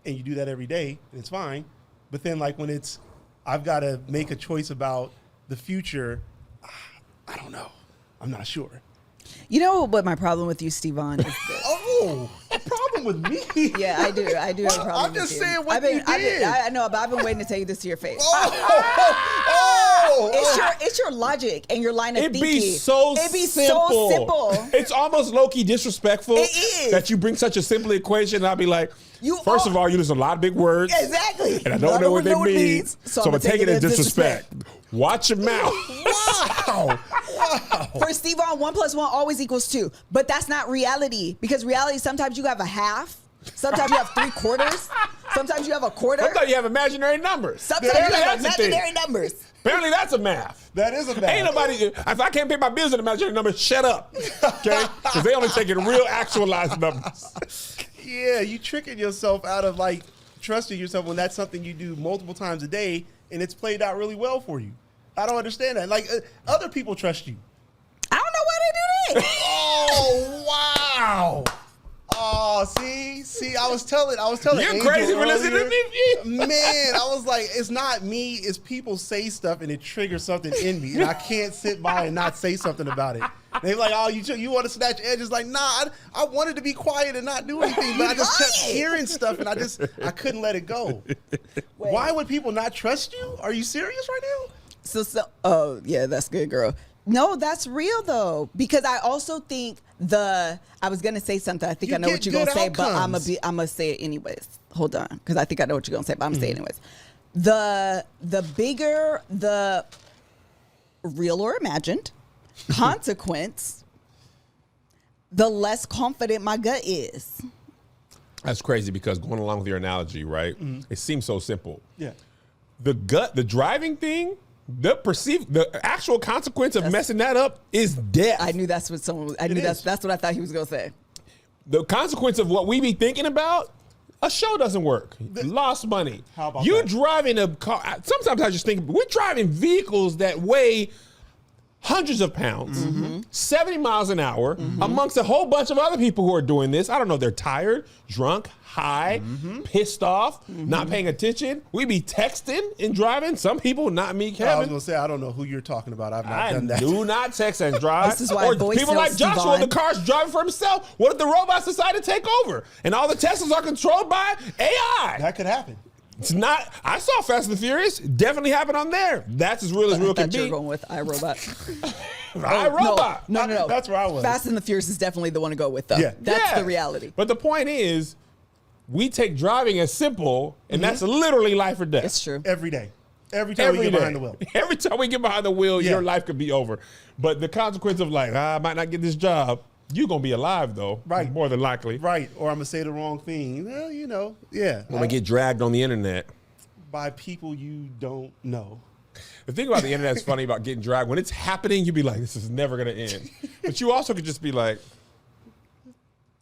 and you do that every day, and it's fine. But then like when I've got to make a choice about the future, I don't know. I'm not sure. You know what my problem with you, Stevon, is this. Oh, a problem with me? Yeah, I do. I do have a problem I'm just with you. saying what you did. I know, but I've been waiting to tell you this to your face. It's your logic and your line of thinking. It'd be so simple. It's almost low-key disrespectful that you bring such a simple equation, and I'll be like, first of all, you use a lot of big words. Exactly. And I don't know what they mean, so I'm going to take it as disrespect. Watch your mouth. Wow. For Stevon, 1 + 1 always equals 2. But that's not reality. Because reality, sometimes you have a half. Sometimes you have 3/4. Sometimes you have a quarter. Sometimes you have imaginary numbers. Sometimes you have imaginary numbers. Apparently that's a math. That is a math. Ain't nobody, if I can't pay my bills in imaginary numbers, shut up. Okay? Because they only taking real actualized numbers. Yeah, you tricking yourself out of like trusting yourself when that's something you do multiple times a day and it's played out really well for you. I don't understand that. Like other people trust you. I don't know why they do that. Oh, wow. Oh, see, I was telling You're Angel crazy for earlier, listening to me. Man, I was like, it's not me, it's people say stuff and it triggers something in me, and I can't sit by and not say something about it. They're like, oh, you want to snatch edges? Like, nah, I wanted to be quiet and not do anything, but I just kept hearing stuff and I couldn't let it go. Wait. Why would people not trust you? Are you serious right now? Oh yeah, that's good, girl. No, that's real though, because I also think I was gonna say something. I think I know what you're gonna say, but I'm gonna say it anyways. Hold on, because I think I know what you're gonna say, but I'm gonna say it anyways. The bigger the real or imagined consequence, the less confident my gut is. That's crazy because going along with your analogy, right? It seems so simple. Yeah. The driving thing. The actual consequence of messing that up is death. I knew that's what that's what I thought he was gonna say. The consequence of what we be thinking about, a show doesn't work. Lost money. How about you that? driving a car? Sometimes I just think we're driving vehicles that weigh hundreds of pounds, 70 miles an hour, amongst a whole bunch of other people who are doing this. I don't know. They're tired, drunk, high, pissed off, not paying attention. We be texting and driving. Some people, not me, Kevin. I was gonna say I don't know who you're talking about. I've not done that. Do not text and drive. This is why or voice people like tells Joshua, Stevon. the car's driving for himself. What if the robots decide to take over and all the Teslas are controlled by AI? That could happen. It's not. I saw Fast and the Furious. Definitely happened on there. That's as real as real can I thought you were be. going with iRobot. iRobot. No. That's where I was. Fast and the Furious is definitely the one to go with, though. Yeah. That's Yeah. the reality. But the point is, we take driving as simple, and that's literally life or death. It's true. Every day. Every time we get behind the wheel. Every time we get behind the wheel, your life could be over. But the consequence of like, I might not get this job, you're going to be alive, though. Right. More than likely. Right. Or I'm going to say the wrong thing. Well, yeah. When we get dragged on the internet. By people you don't know. The thing about the internet is funny about getting dragged. When it's happening, you be like, this is never going to end. But you also could just be like.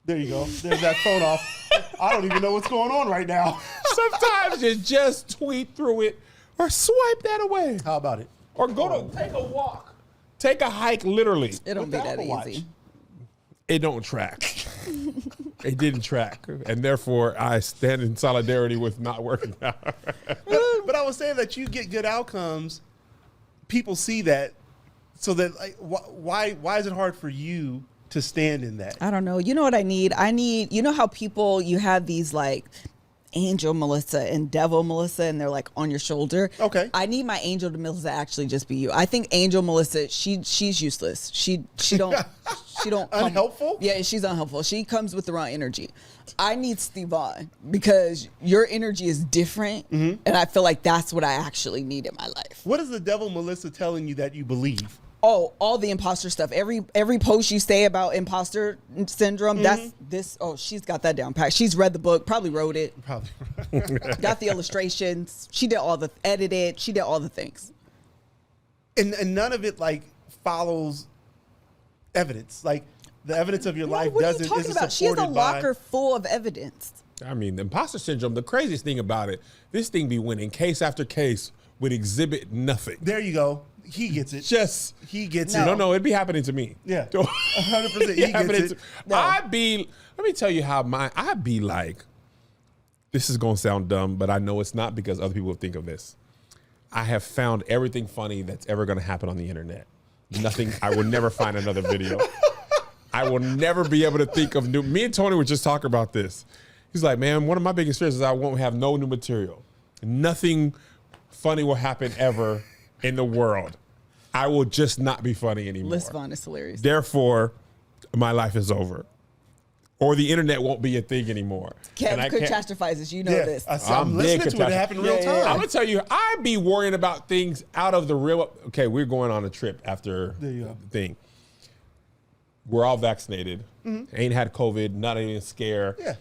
There you go. There's that phone off. I don't even know what's going on right now. Sometimes you just tweet through it or swipe that away. How about it? Or take a walk. Take a hike, literally. It don't be that Apple easy. Watch. It don't track. It didn't track. And therefore, I stand in solidarity with not working out. But I was saying that you get good outcomes. People see that. So that like, why is it hard for you to stand in that? I don't know. You know what I need? You know how you have these like Angel Melissa and Devil Melissa, and they're like on your shoulder. Okay. I need my Angel Melissa actually just be you. I think Angel Melissa, she's useless. She don't Unhelpful? Yeah, she's unhelpful. She comes with the wrong energy. I need Stevon because your energy is different, and I feel like that's what I actually need in my life. What is the Devil Melissa telling you that you believe? Oh, all the imposter stuff. Every post you say about imposter syndrome, that's this. Oh, she's got that down pat. She's read the book, probably wrote it, Probably. got the illustrations. She did all the edited. She did all the things. And none of it like follows evidence. Like the evidence of your life What are you isn't talking about? She has a supported by. locker full of evidence. I mean, the imposter syndrome, the craziest thing about it, this thing be winning case after case would exhibit nothing. There you go. He gets it. Just He gets No. it. no, it'd be happening to me. Yeah. 100%. He gets it. I'd be. Let me tell you how I'd be like. This is gonna sound dumb, but I know it's not because other people think of this. I have found everything funny that's ever gonna happen on the internet. Nothing. I will never find another video. I will never be able to think of new. Me and Tony were just talking about this. He's like, man, one of my biggest fears is I won't have no new material. Nothing funny will happen ever in the world. I will just not be funny anymore. Liz Vaughn is hilarious. Therefore, my life is over. Or the internet won't be a thing anymore. Kev And I can't- catastrophizes. You know Yeah. this. I'm listening big to it. It happened in real Yeah, yeah, time. I'm gonna tell you, I'd be worrying about things out of the real. Okay, we're going on a trip after There you the go. thing. We're all vaccinated. Ain't had COVID. Not even scared. Yeah.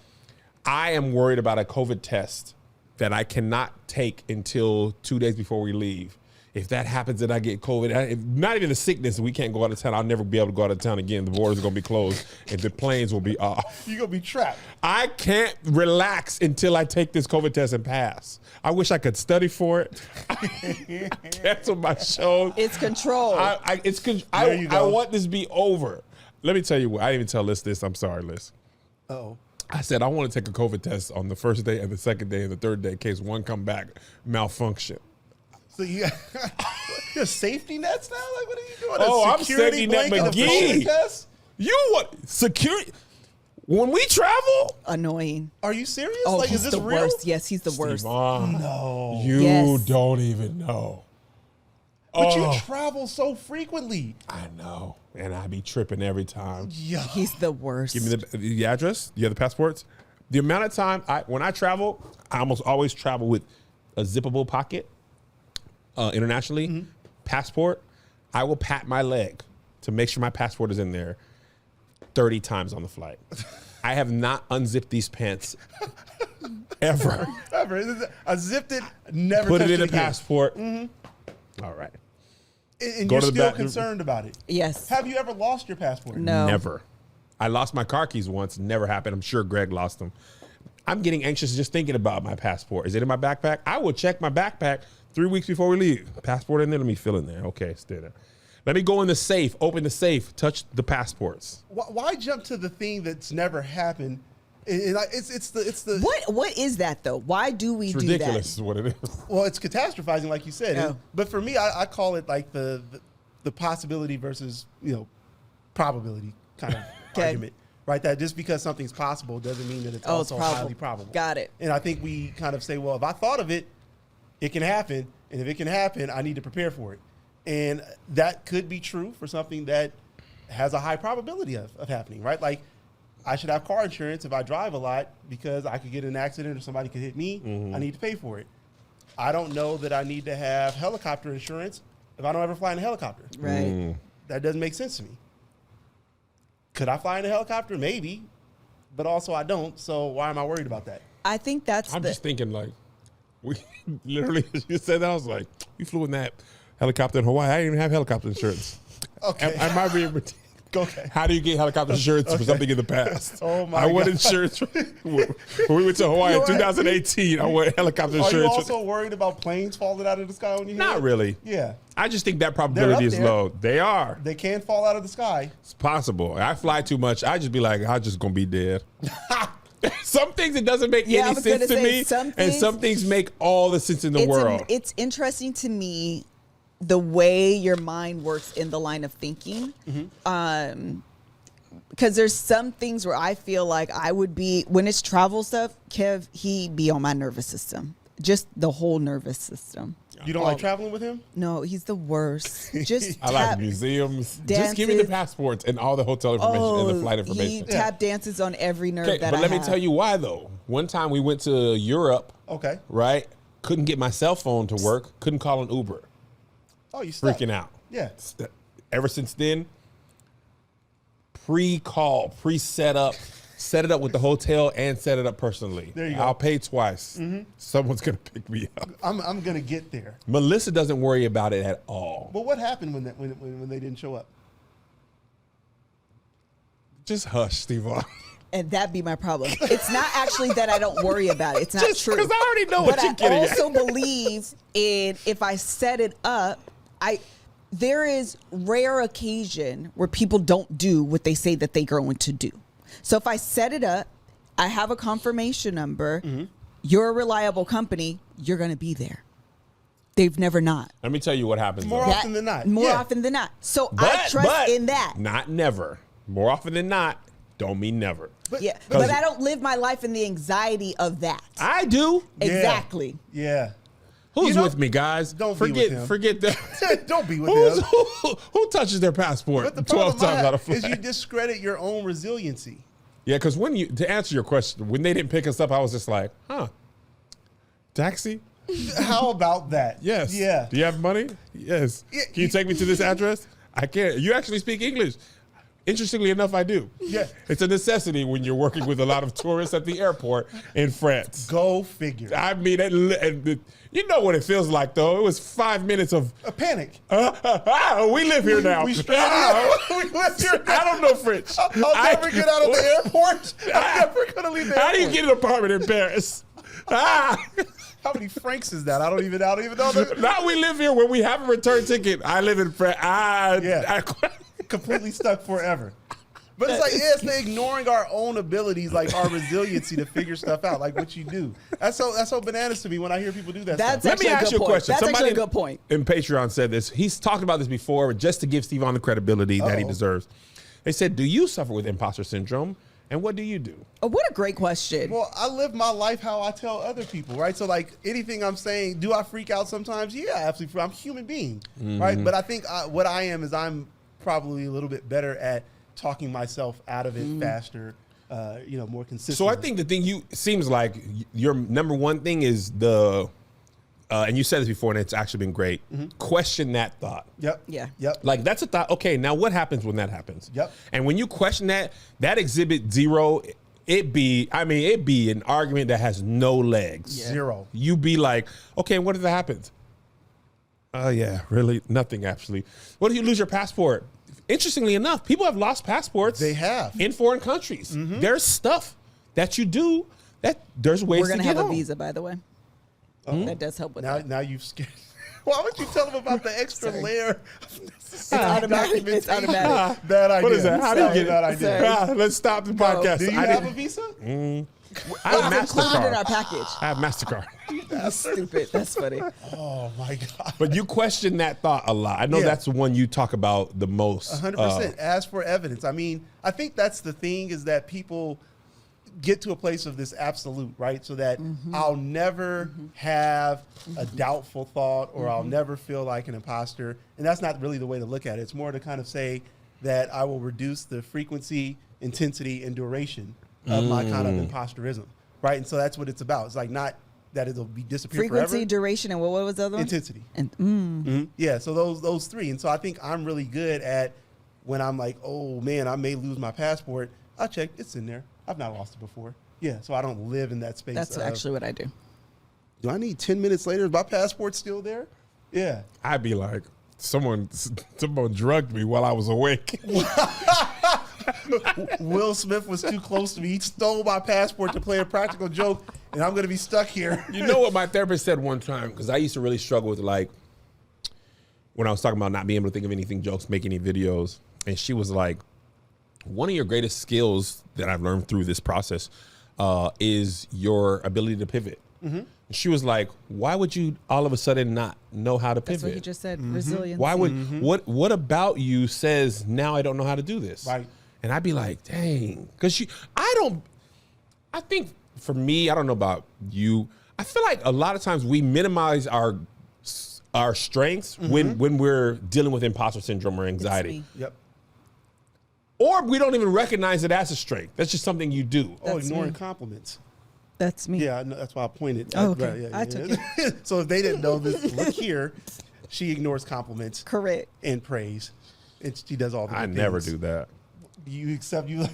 I am worried about a COVID test that I cannot take until 2 days before we leave. If that happens and I get COVID, not even the sickness, we can't go out of town. I'll never be able to go out of town again. The borders are going to be closed and the planes will be off. You're going to be trapped. I can't relax until I take this COVID test and pass. I wish I could study for it. Cancel my show. It's control. I There you go. want this to be over. Let me tell you what. I didn't even tell Liz this. I'm sorry, Liz. Uh-oh. I said I want to take a COVID test on the first day and the second day and the third day in case one come back malfunction. So you your safety nets now? Like, what are you doing? Oh, A I'm security safety net blanket, a McGee. fishing test? You what? Security? When we travel? Annoying. Are you serious? Oh, like, he's is this the real? worst. Yes, he's the worst. Stevon, No. you Yes. don't even know. But Oh. you travel so frequently. I know. And I be tripping every time. Yeah. He's the worst. Give me the address. You have the passports? The amount of time when I travel, I almost always travel with a zippable pocket internationally. Passport, I will pat my leg to make sure my passport is in there 30 times on the flight. I have not unzipped these pants ever. Ever. I zipped it, never Put it touched in the again. passport. All right. And Go you're to the still bathroom. concerned about it. Yes. Have you ever lost your passport? No. Never. I lost my car keys once. Never happened. I'm sure Greg lost them. I'm getting anxious just thinking about my passport. Is it in my backpack? I will check my backpack 3 weeks before we leave. Passport in there? Let me fill in there. Okay, stay there. Let me go in the safe, open the safe, touch the passports. Why jump to the thing that's never happened? It's the What is that though? Why do we It's do ridiculous is that? what it is. well, it's catastrophizing, like you said. Oh. But for me, I call it like the possibility versus probability kind of Okay. argument, right? That just because something's possible doesn't mean that it's Oh, it's also probable. highly probable. Got it. And I think we kind of say, well, if I thought of it, it can happen, and if it can happen, I need to prepare for it. And that could be true for something that has a high probability of happening, right? Like, I should have car insurance if I drive a lot because I could get in an accident or somebody could hit me. I need to pay for it. I don't know that I need to have helicopter insurance if I don't ever fly in a helicopter. Right. That doesn't make sense to me. Could I fly in a helicopter? Maybe. But also I don't, so why am I worried about that? I think that's I'm just thinking like, we literally, as you said that, I was like, you flew in that helicopter in Hawaii. I didn't even have helicopter insurance. Okay. I might be Okay. How do you get helicopter insurance for something in the past? Oh, my I want God. insurance. When we went to Hawaii in 2018, I want helicopter Are you insurance. also worried about planes falling out of the sky on your head? Not really. Yeah. I just think that They're probability up is there. low. They are. They can fall out of the sky. It's possible. I fly too much. I just be like, I'm just gonna be dead. Some things it doesn't make Yeah, I any was sense gonna to say, me, some and things- some things make all the sense in the world. It's interesting to me the way your mind works in the line of thinking. Because there's some things where I feel like I would be, when it's travel stuff, Kev, he be on my nervous system. Just the whole nervous system. You don't like traveling with him? No, he's the worst. Just I like tap- museums. Just give me the dances. passports and all the hotel information and the flight He information. tap dances on every nerve Okay, that but I let me have. tell you why though. One time we went to Europe, Okay. right? Couldn't get my cell phone to work. Couldn't call an Uber. Oh, you stuck. Freaking out. Yeah. Ever since then, pre-call, pre-set up, set it up with the hotel and set it up personally. There you go. I'll pay twice. Someone's gonna pick me up. I'm gonna get there. Melissa doesn't worry about it at all. But what happened when they didn't show up? Just hush, Stevon. And that'd be my problem. It's not actually that I don't worry about it. It's not Just true. because I already know what you're getting But I also believe in if I set it up, there is rare occasion where people don't do what they say that they're going to do. So if I set it up, I have a confirmation number, you're a reliable company, you're going to be there. They've never not. Let me tell you what happens. More though. often than not. More Yeah. often than not. So I trust in that. Not never. More often than not, don't mean never. But, Yeah, but I don't live my life in the anxiety of that. I do. Exactly. Yeah. Who's You know, with me, guys? don't be with him. Forget that. Don't be with him. Who touches their passport But the 12 problem times out of is flight? you discredit your own resiliency. Yeah, because to answer your question, when they didn't pick us up, I was just like, taxi? How about that? Yes. Yeah. Do you have money? Yes. Yeah, Can you take me to this address? I can't. You actually speak English. Interestingly enough, I do. Yeah. It's a necessity when you're working with a lot of tourists at the airport in France. Go figure. I mean, you know what it feels like, though. It was 5 minutes of, A panic. we live here now. We stranded. We live here now. I don't know French. I'll never get out of the airport. I'm never going to leave the airport. How do you get an apartment in Paris? How many francs is that? I don't even know. Now we live here where we have a return ticket. I live in France. Completely stuck forever. But it's like, it's the ignoring our own abilities, like our resiliency to figure stuff out, like what you do. That's so bananas to me when I hear people do that That's stuff. Let me actually a ask good you a point. question. That's Somebody actually a good point. in Patreon said this. He's talked about this before, just to give Stevon the credibility that he deserves. They said, do you suffer with imposter syndrome? And what do you do? Oh, what a great question. Well, I live my life how I tell other people, right? So, like, anything I'm saying, do I freak out sometimes? Yeah, absolutely. I'm a human being, right? But I think what I am is I'm probably a little bit better at talking myself out of it faster, more consistent. So I think the thing seems like your number one thing is and you said this before and it's actually been great, question that thought. Yep. Yeah. Yep. Like that's a thought. Okay, now what happens when that happens? Yep. And when you question that exhibit 0, it'd be an argument that has no legs. Zero. You be like, okay, what if that happens? Oh yeah, really nothing actually. What if you lose your passport? Interestingly enough, people have lost passports. They have. In foreign countries. There's stuff that you do that there's ways We're to going to get have a home. visa, by the way. That does help with that. Now you've scared. Why would you tell them about the extra Sorry. layer? It's automatic. It's automatic. Bad idea. What is that? How do you get it? Bad idea. Sorry. Let's stop the podcast. Do you I have a didn't- visa? I have It's included in our MasterCard. package. I have MasterCard. That's stupid. That's funny. Oh my God. But you question that thought a lot. I know Yeah. that's the one you talk about the most. 100%. Ask for evidence. I mean, I think that's the thing is that people get to a place of this absolute, right? So that I'll never have a doubtful thought or I'll never feel like an imposter. And that's not really the way to look at it. It's more to kind of say that I will reduce the frequency, intensity, and duration of my kind of imposterism, right? And so that's what it's about. It's like not that it'll be disappear Frequency, forever. duration, and what was the other one? Intensity. And Yeah, so those three. And so I think I'm really good at when I'm like, oh man, I may lose my passport. I check, it's in there. I've not lost it before. Yeah, so I don't live in that space. that's of, actually what I do. do I need 10 minutes later? Is my passport still there? Yeah. I'd be like, someone drugged me while I was awake. Will Smith was too close to me. He stole my passport to play a practical joke, and I'm going to be stuck here. You know what my therapist said one time? Because I used to really struggle with like, when I was talking about not being able to think of anything, jokes, make any videos. And she was like, one of your greatest skills that I've learned through this process is your ability to pivot. She was like, why would you all of a sudden not know how to pivot? That's what you just said. Resilience. Why would what about you says now I don't know how to do this? Right. And I'd be like, dang, because I think for me, I don't know about you. I feel like a lot of times we minimize our strengths when we're dealing with imposter syndrome or anxiety, Yep. or we don't even recognize it as a strength. That's just something you do. Oh, That's ignoring me. compliments. That's me. Yeah, I know, that's why I pointed. Oh, okay. Right, I took it. So if they didn't know this, look here. She ignores compliments Correct. and praise. And she does all the I good never things. do that. You accept you.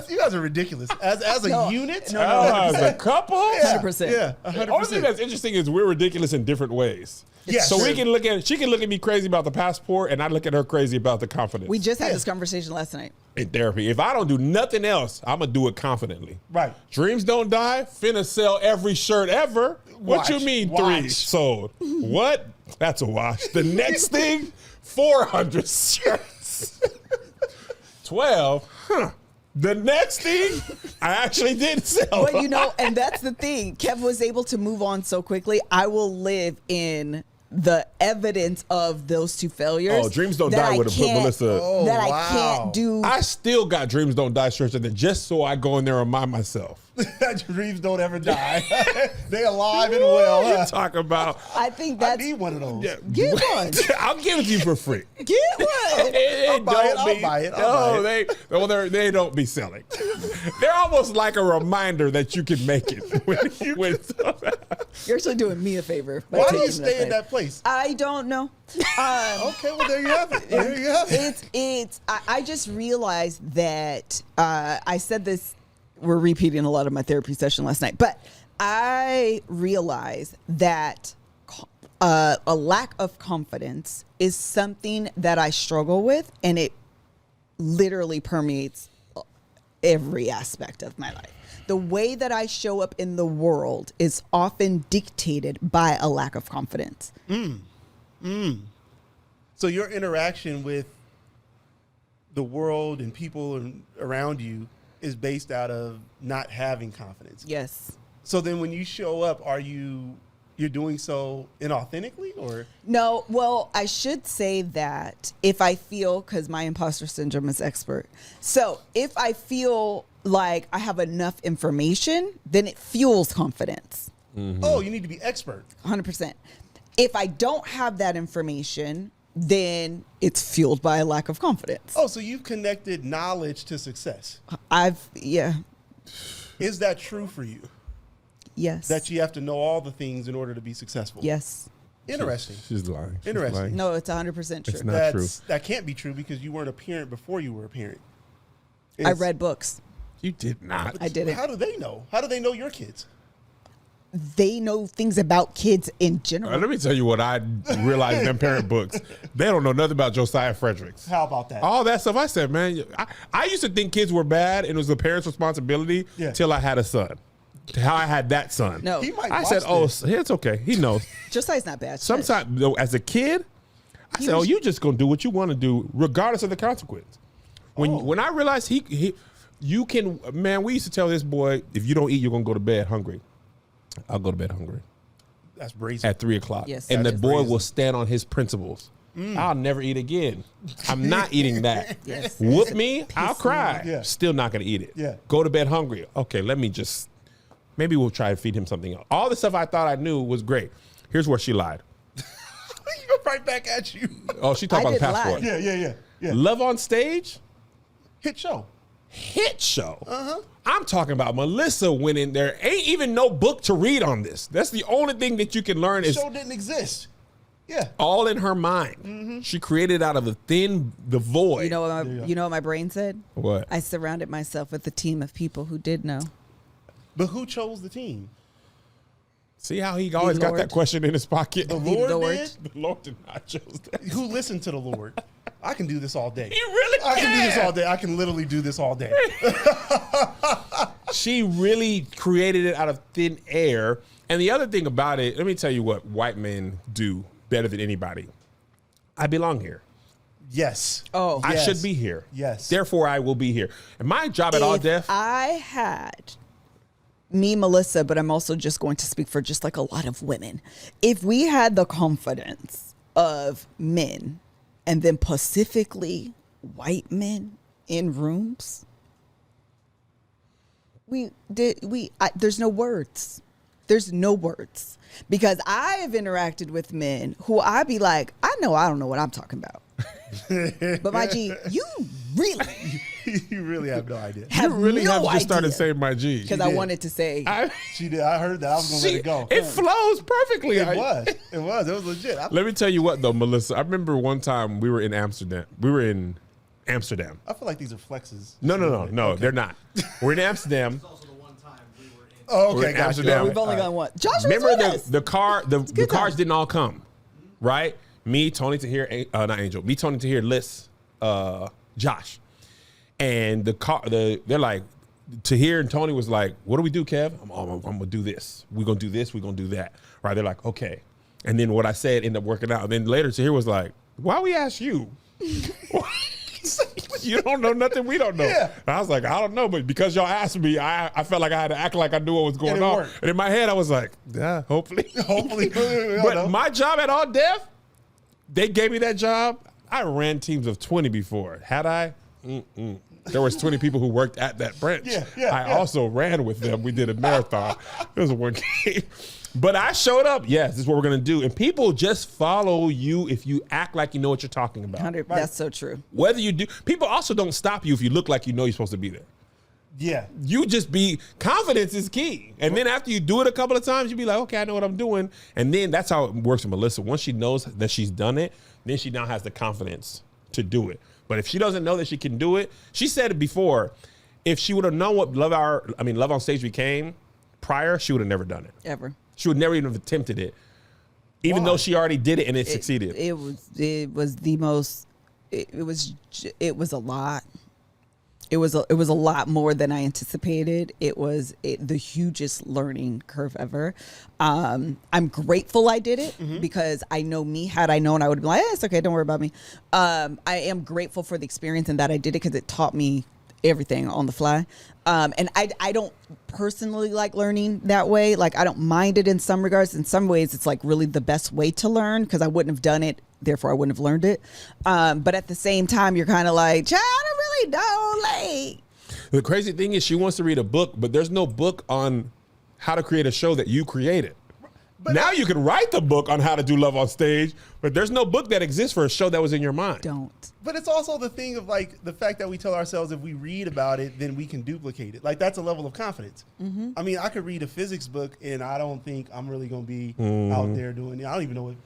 You guys are ridiculous. As a No, unit? no, As a couple? 100%. Yeah, The only thing 100%. that's interesting is we're ridiculous in different ways. Yes. So we can look at she can look at me crazy about the passport, and I look at her crazy about the confidence. We just had this conversation last night. In therapy. If I don't do nothing else, I'm gonna do it confidently. Right. Dreams don't die. Finna sell every shirt ever. What you Watch, mean watch. 3 sold? What? That's a wash. The next thing, 400 shirts. 12. Huh. The next thing, I actually did sell. But you know, and that's the thing. Kev was able to move on so quickly. I will live in the evidence of those 2 failures. Oh, Dreams Don't that Die I would have put can't- Melissa. Oh, that wow. I can't do. I still got Dreams Don't Die shirts in there just so I go in there and remind myself. Dreams don't ever die. They alive and well. You Huh? talk about. I think I that's need one of those. Yeah. Get one. I'll give it to you for free. Get one. I'll buy it. I'll buy it. They don't be selling. They're almost like a reminder that you can make it. You're actually doing me a favor. by Why do you taking stay in thing. that place? I don't know. Okay, well there you have it. There you have it. I just realized that I said this. We're repeating a lot of my therapy session last night, but I realized that a lack of confidence is something that I struggle with, and it literally permeates every aspect of my life. The way that I show up in the world is often dictated by a lack of confidence. So your interaction with the world and people around you is based out of not having confidence. Yes. So then when you show up, you're doing so inauthentically or? No, well, I should say that if I feel, because my imposter syndrome is expert. So if I feel like I have enough information, then it fuels confidence. Oh, you need to be expert. 100%. If I don't have that information, then it's fueled by a lack of confidence. Oh, so you've connected knowledge to success. Yeah. Is that true for you? Yes. That you have to know all the things in order to be successful? Yes. Interesting. She's lying. She's Interesting. lying. No, it's 100% true. It's not true. That can't be true because you weren't a parent before you were a parent. I read books. You did not. I didn't. How do they know? How do they know your kids? They know things about kids in general. Let me tell you what I realized in them parent books. They don't know nothing about Josiah Fredericks. How about that? All that stuff. I said, man, I used to think kids were bad and it was the parents' responsibility till I had a son. How I had that son. No. He might I watch said, this. it's okay. He knows. Josiah's not bad. Sometimes, though, as a kid, I said, you just gonna do what you want to do, regardless of the consequence. When I realized you can, man, we used to tell this boy, if you don't eat, you're gonna go to bed hungry. I'll go to bed hungry That's brazen. at 3:00. Yes, and that the is boy brazen. will stand on his principles. I'll never eat again. I'm not eating that. Yes. Whoop me, I'll cry. Yeah. Still not gonna eat it. Yeah. Go to bed hungry. Okay, maybe we'll try to feed him something else. All the stuff I thought I knew was great. Here's where she lied. Right back at you. Oh, she talked I about the didn't lie. passport. Yeah. Love on Stage? Hit show. Hit show. I'm talking about Melissa went in there. Ain't even no book to read on this. That's the only thing that you can learn The is show didn't exist. Yeah. all in her mind. She created out of the void. You know what my brain said? What? I surrounded myself with a team of people who did know. But who chose the team? See how he always got Lord. that question in his pocket? The Lord Lord. did? The Lord did not choose that. Who listened to the Lord? I can do this all day. You really I can do this all day. I can literally do this all day. She really created it out of thin air. And the other thing about it, let me tell you what white men do better than anybody. I belong here. Yes. Oh. I Yes. should be here. Yes. Therefore, I will be here. And my job at All If Def, I had me, Melissa, but I'm also just going to speak for just like a lot of women. If we had the confidence of men and then specifically white men in rooms, there's no words. There's no words. Because I have interacted with men who I be like, I don't know what I'm talking about. But my G, you really You really have no idea. have you really no have just started idea. saying my G. Because I wanted to say, She did. I heard that. I was going to let it go. It flows perfectly. It was. It was legit. Let me tell you what, though, Melissa. I remember one time we were in Amsterdam. I feel like these are flexes. No, they're not. We're in Amsterdam. It's also the one time we were in. Oh, We're okay, in gotcha. Amsterdam. we've only gone one. Josh, Remember was with us. the cars good didn't all come. right? Me, Tony Tahir, not Angel. Me, Tony Tahir, Liz, Josh, and they're like, Tahir and Tony was like, "What do we do, Kev?" I'm gonna do this. We're gonna do this. We're gonna do that. Right? They're like, "Okay." And then what I said ended up working out. And then later, Tahir was like, "Why we ask you? You don't know nothing we don't know." Yeah. And I was like, "I don't know, but because y'all asked me, I felt like I had to act like I knew what was going And it on." worked. And in my head, I was like, "Yeah, hopefully." Hopefully. But my job at All Def, they gave me that job. I ran teams of 20 before. Had I? There was 20 people who worked at that branch. I also ran with them. We did a marathon. It was a one game. But I showed up. Yes, this is what we're going to do. And people just follow you if you act like you know what you're talking about. 100. That's so true. Whether you do, people also don't stop you if you look like you know you're supposed to be there. Yeah. You just be, confidence is key. And then after you do it a couple of times, you be like, okay, I know what I'm doing. And then that's how it works with Melissa. Once she knows that she's done it, then she now has the confidence to do it. But if she doesn't know that she can do it, she said it before, if she would have known what Love on Stage became prior, she would have never done it. Ever. She would never even have attempted it, even though she already did it and it succeeded. It was the most. It was a lot. It was a lot more than I anticipated. It was the hugest learning curve ever. I'm grateful I did it because I know me. Had I known, I would be like, it's okay, don't worry about me. I am grateful for the experience and that I did it because it taught me everything on the fly. And I don't personally like learning that way. Like, I don't mind it in some regards. In some ways, it's like really the best way to learn because I wouldn't have done it. Therefore, I wouldn't have learned it. But at the same time, you're kind of like, child, I really don't like. The crazy thing is she wants to read a book, but there's no book on how to create a show that you created. But now you can write the book on how to do Love on Stage, but there's no book that exists for a show that was in your mind. Don't. But it's also the thing of like the fact that we tell ourselves if we read about it, then we can duplicate it. Like that's a level of confidence. I mean, I could read a physics book and I don't think I'm really going to be out there doing it. I don't even know what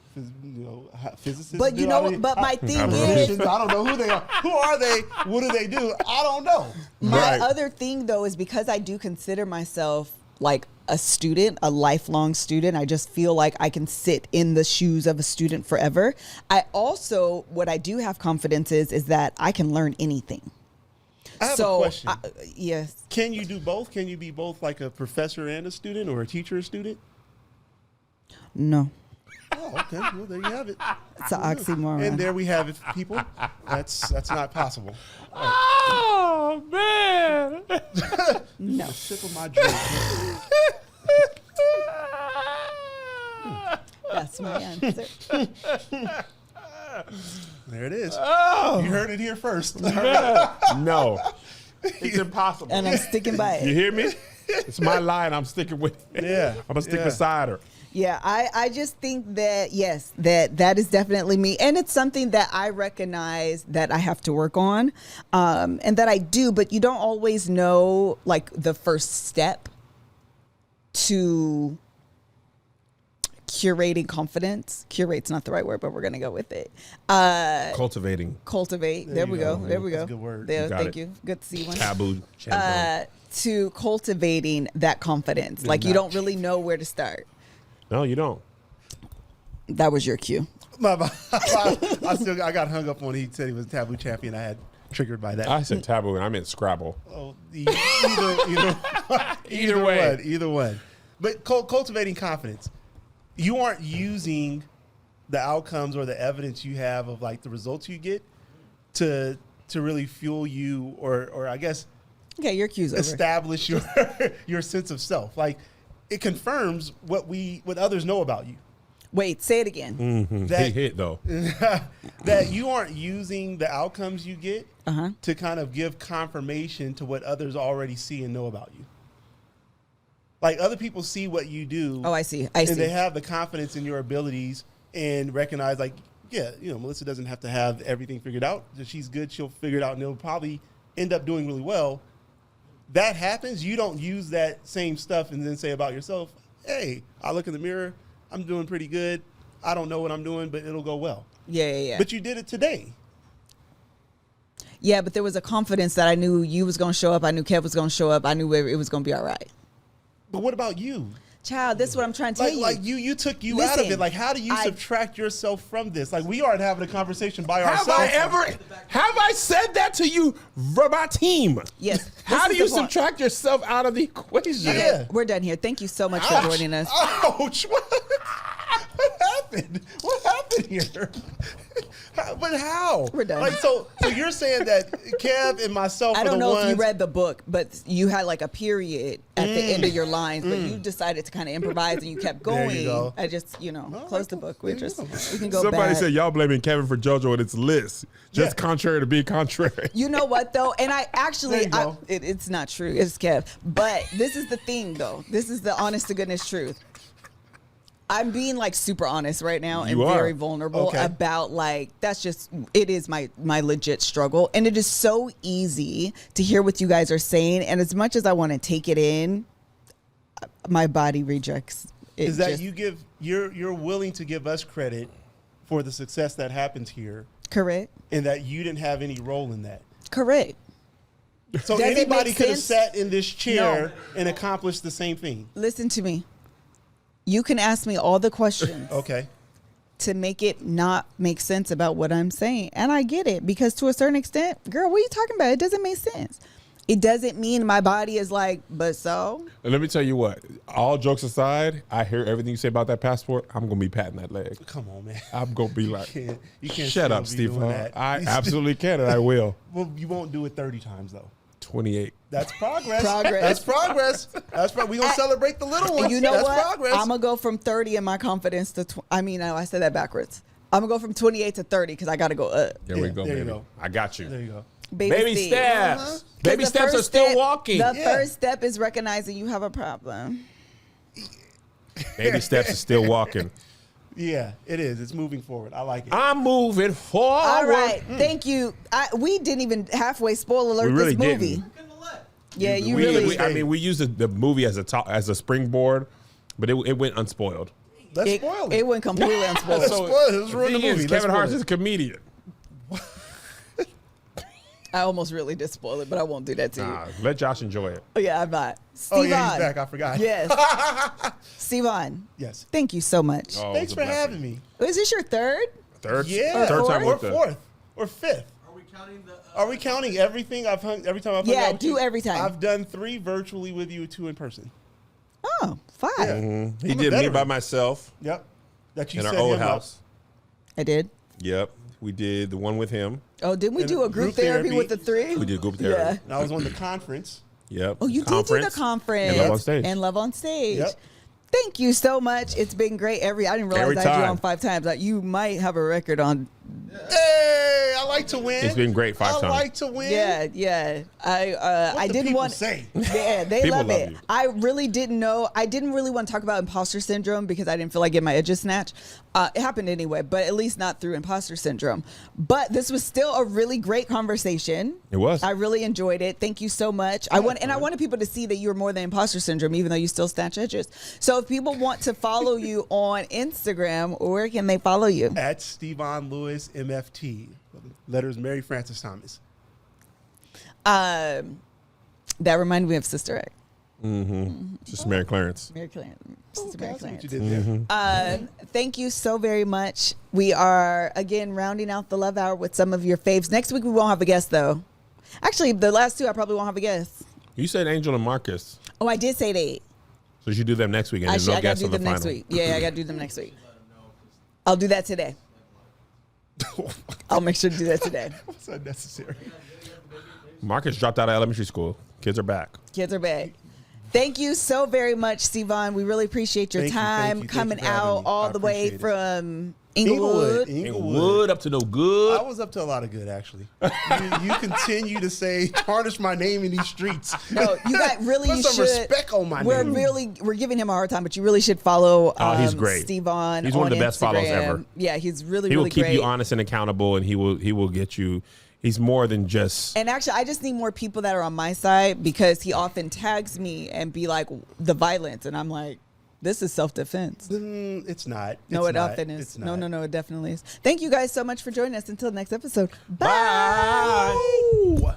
physicists do. But you know, but my thing is, I don't know who they are. Who are they? What do they do? I don't know. my other thing though is because I do consider myself like a student, a lifelong student. I just feel like I can sit in the shoes of a student forever. I also, what I do have confidence is that I can learn anything. I have a question. Yes. Can you do both? Can you be both like a professor and a student or a teacher and student? No. Oh, okay. Well, there you have it. It's an oxymoron. And there we have it, people. That's not possible. Oh, man. No. Sip of my drink. That's my answer. There it is. Oh. You heard it here first. No. It's impossible. And I'm sticking by You it. hear me? It's my line. I'm sticking with it. Yeah. I'm going to stick Yeah. beside her. Yeah, I just think that, yes, that is definitely me. And it's something that I recognize that I have to work on and that I do, but you don't always know, like, the first step to curating confidence. Curate's not the right word, but we're going to go with it. Cultivating. Cultivate. There we you go. go. There we go. That's a good word. There, You got thank it. you. Good to see one. Taboo. Shampoo. To cultivating that confidence. Like, you don't really know where to start. No, you don't. That was your cue. I got hung up when he said he was a taboo champion. I had triggered by that. I said taboo and I meant Scrabble. Oh, either one. But cultivating confidence. You aren't using the outcomes or the evidence you have of like the results you get to really fuel you or I guess Okay, your cue's over. establish your sense of self. Like it confirms what others know about you. Wait, say it again. That, He hit though. that you aren't using the outcomes you get Uh-huh. to kind of give confirmation to what others already see and know about you. Like other people see what you do. Oh, I see. And they have the confidence in your abilities and recognize like, yeah, Melissa doesn't have to have everything figured out. If she's good, she'll figure it out and it'll probably end up doing really well. That happens. You don't use that same stuff and then say about yourself, hey, I look in the mirror, I'm doing pretty good. I don't know what I'm doing, but it'll go well. Yeah. But you did it today. Yeah, but there was a confidence that I knew you was going to show up. I knew Kev was going to show up. I knew it was going to be all right. But what about you? Child, this is what I'm trying to tell you. Like you took you out of it. Like, how do you subtract yourself from this? Like, we aren't having a conversation by ourselves. Have I said that to you for my team? Yes. How do you subtract yourself out of the equation? Yeah. We're done here. Thank you so much for joining us. Ouch! What happened? What happened here? But how? We're done. Like, so you're saying that Kev and myself I are don't the know ones. if you read the book, but you had like a period at the end of your lines, but you decided to kind of improvise and you kept There going. you go. I just, close the book. We can go Somebody back. said y'all blaming Kevin for JoJo and its list. Just contrary to being contrary. You know what though? And I actually, There you go. it's not true. It's Kev. But this is the thing though. This is the honest to goodness truth. I'm being like super honest right now and very vulnerable about like, it is my legit struggle. And it is so easy to hear what you guys are saying. And as much as I want to take it in, my body rejects it. Is that you're willing to give us credit for the success that happens here. Correct. And that you didn't have any role in that. Correct. So Does it anybody make could have sense? sat in this chair and accomplished the same thing. Listen to me. You can ask me all the questions. Okay. To make it not make sense about what I'm saying. And I get it because to a certain extent, girl, what are you talking about? It doesn't make sense. It doesn't mean my body is like, but so? And let me tell you what, all jokes aside, I hear everything you say about that passport. I'm going to be patting that leg. Come on, man. I'm going to be like, You can't shut up, still be doing Steve. that. I absolutely can, and I will. Well, you won't do it 30 times, though. 28. That's progress. Progress. That's progress. We're going to celebrate the little ones. You know That's what? progress. I'm going to go from 30 in my confidence to, I said that backwards. I'm going to go from 28 to 30 because I got to go up. There we go, there you baby. go. I got you. There you go. Baby steps. Uh-huh. Baby The steps first are still step- walking. The first step is recognizing you have a problem. Baby steps are still walking. Yeah, it is. It's moving forward. I like it. I'm moving forward. All right. Thank you. We didn't even halfway spoil alert We really this movie. didn't. Yeah, you really. We used the movie as a springboard, but it went unspoiled. Let's spoil it. It went completely unspoiled. Let's spoil it. Let's the ruin the thing is, movie. Kevin Let's Hart spoil is a comedian. I almost really did spoil it, but I won't do that to you. Nah, let Josh enjoy it. Oh, yeah, I'm not. Oh, Stevon. yeah, he's back. I forgot. Yes. Stevon. Yes. Thank you so much. Oh, Thanks it for was a having me. Is this your third? Third, Yeah. third time or with the fourth. Or fifth. Are we counting the? Are we counting everything every time I've hung Yeah, out with do you? every time. I've done 3 virtually with you, 2 in person. Oh, 5. Yeah. He I'm a did me veteran. by myself Yep. That you in our set old him up. house. I did. Yep, we did the one with him. Oh, didn't we And do a group therapy with the 3? We did group Yeah. therapy. And I was on the conference. Yep. Oh, you did do the conference. And Love on Stage. And Love on Stage. Yep. Thank you so much. It's been great. I didn't realize Every I had you time. on 5 times. Like, you might have a record on. Hey, I like to win. It's been great 5 times. I like to win. Yeah. I the didn't people want. say? Yeah, they People love love it. you. I really didn't know. I didn't really want to talk about imposter syndrome because I didn't feel like getting my edges snatched. It happened anyway, but at least not through imposter syndrome. But this was still a really great conversation. It was. I really enjoyed it. Thank you so much. I wanted people to see that you were more than imposter syndrome, even though you still snatch edges. So if people want to follow you on Instagram, where can they follow you? At Stevon Lewis MFT. Letters Mary Frances Thomas. That reminded me of Sister Act. Just Mary Clarence. Mary Clarence. Sister Okay, Mary I see what Clarence. you did there. Thank you so very much. We are, again, rounding out the Love Hour with some of your faves. Next week, we won't have a guest, though. Actually, the last 2, I probably won't have a guest. You said Angel and Marcus. Oh, I did say they. So you should do them next week, and I there's no got to guests do on the them final. next week. Yeah, I got to do them next week. I'll do that today. I'll make sure to do that today. It's unnecessary. Marcus dropped out of elementary school. Kids are back. Kids are back. Thank you so very much, Stevon. We really appreciate your Thank you, time thank you coming for having out me. all I the way appreciate it. from Inglewood. Wood up to no good. I was up to a lot of good, actually. You continue to say, tarnish my name in these streets. No, you got really Put you some should. respect on my name. We're giving him a hard time, but you really should follow. He's great. Stevon. He's one of the best follows Instagram. ever. Yeah, he's really He will really keep great. you honest and accountable, and he will get you. He's more than just. And actually, I just need more people that are on my side because he often tags me and be like the violence, and I'm like, this is self-defense. It's not. No, It's it not. often is. It's No, not. no, it definitely is. Thank you guys so much for joining us. Until the next episode. Bye. Bye.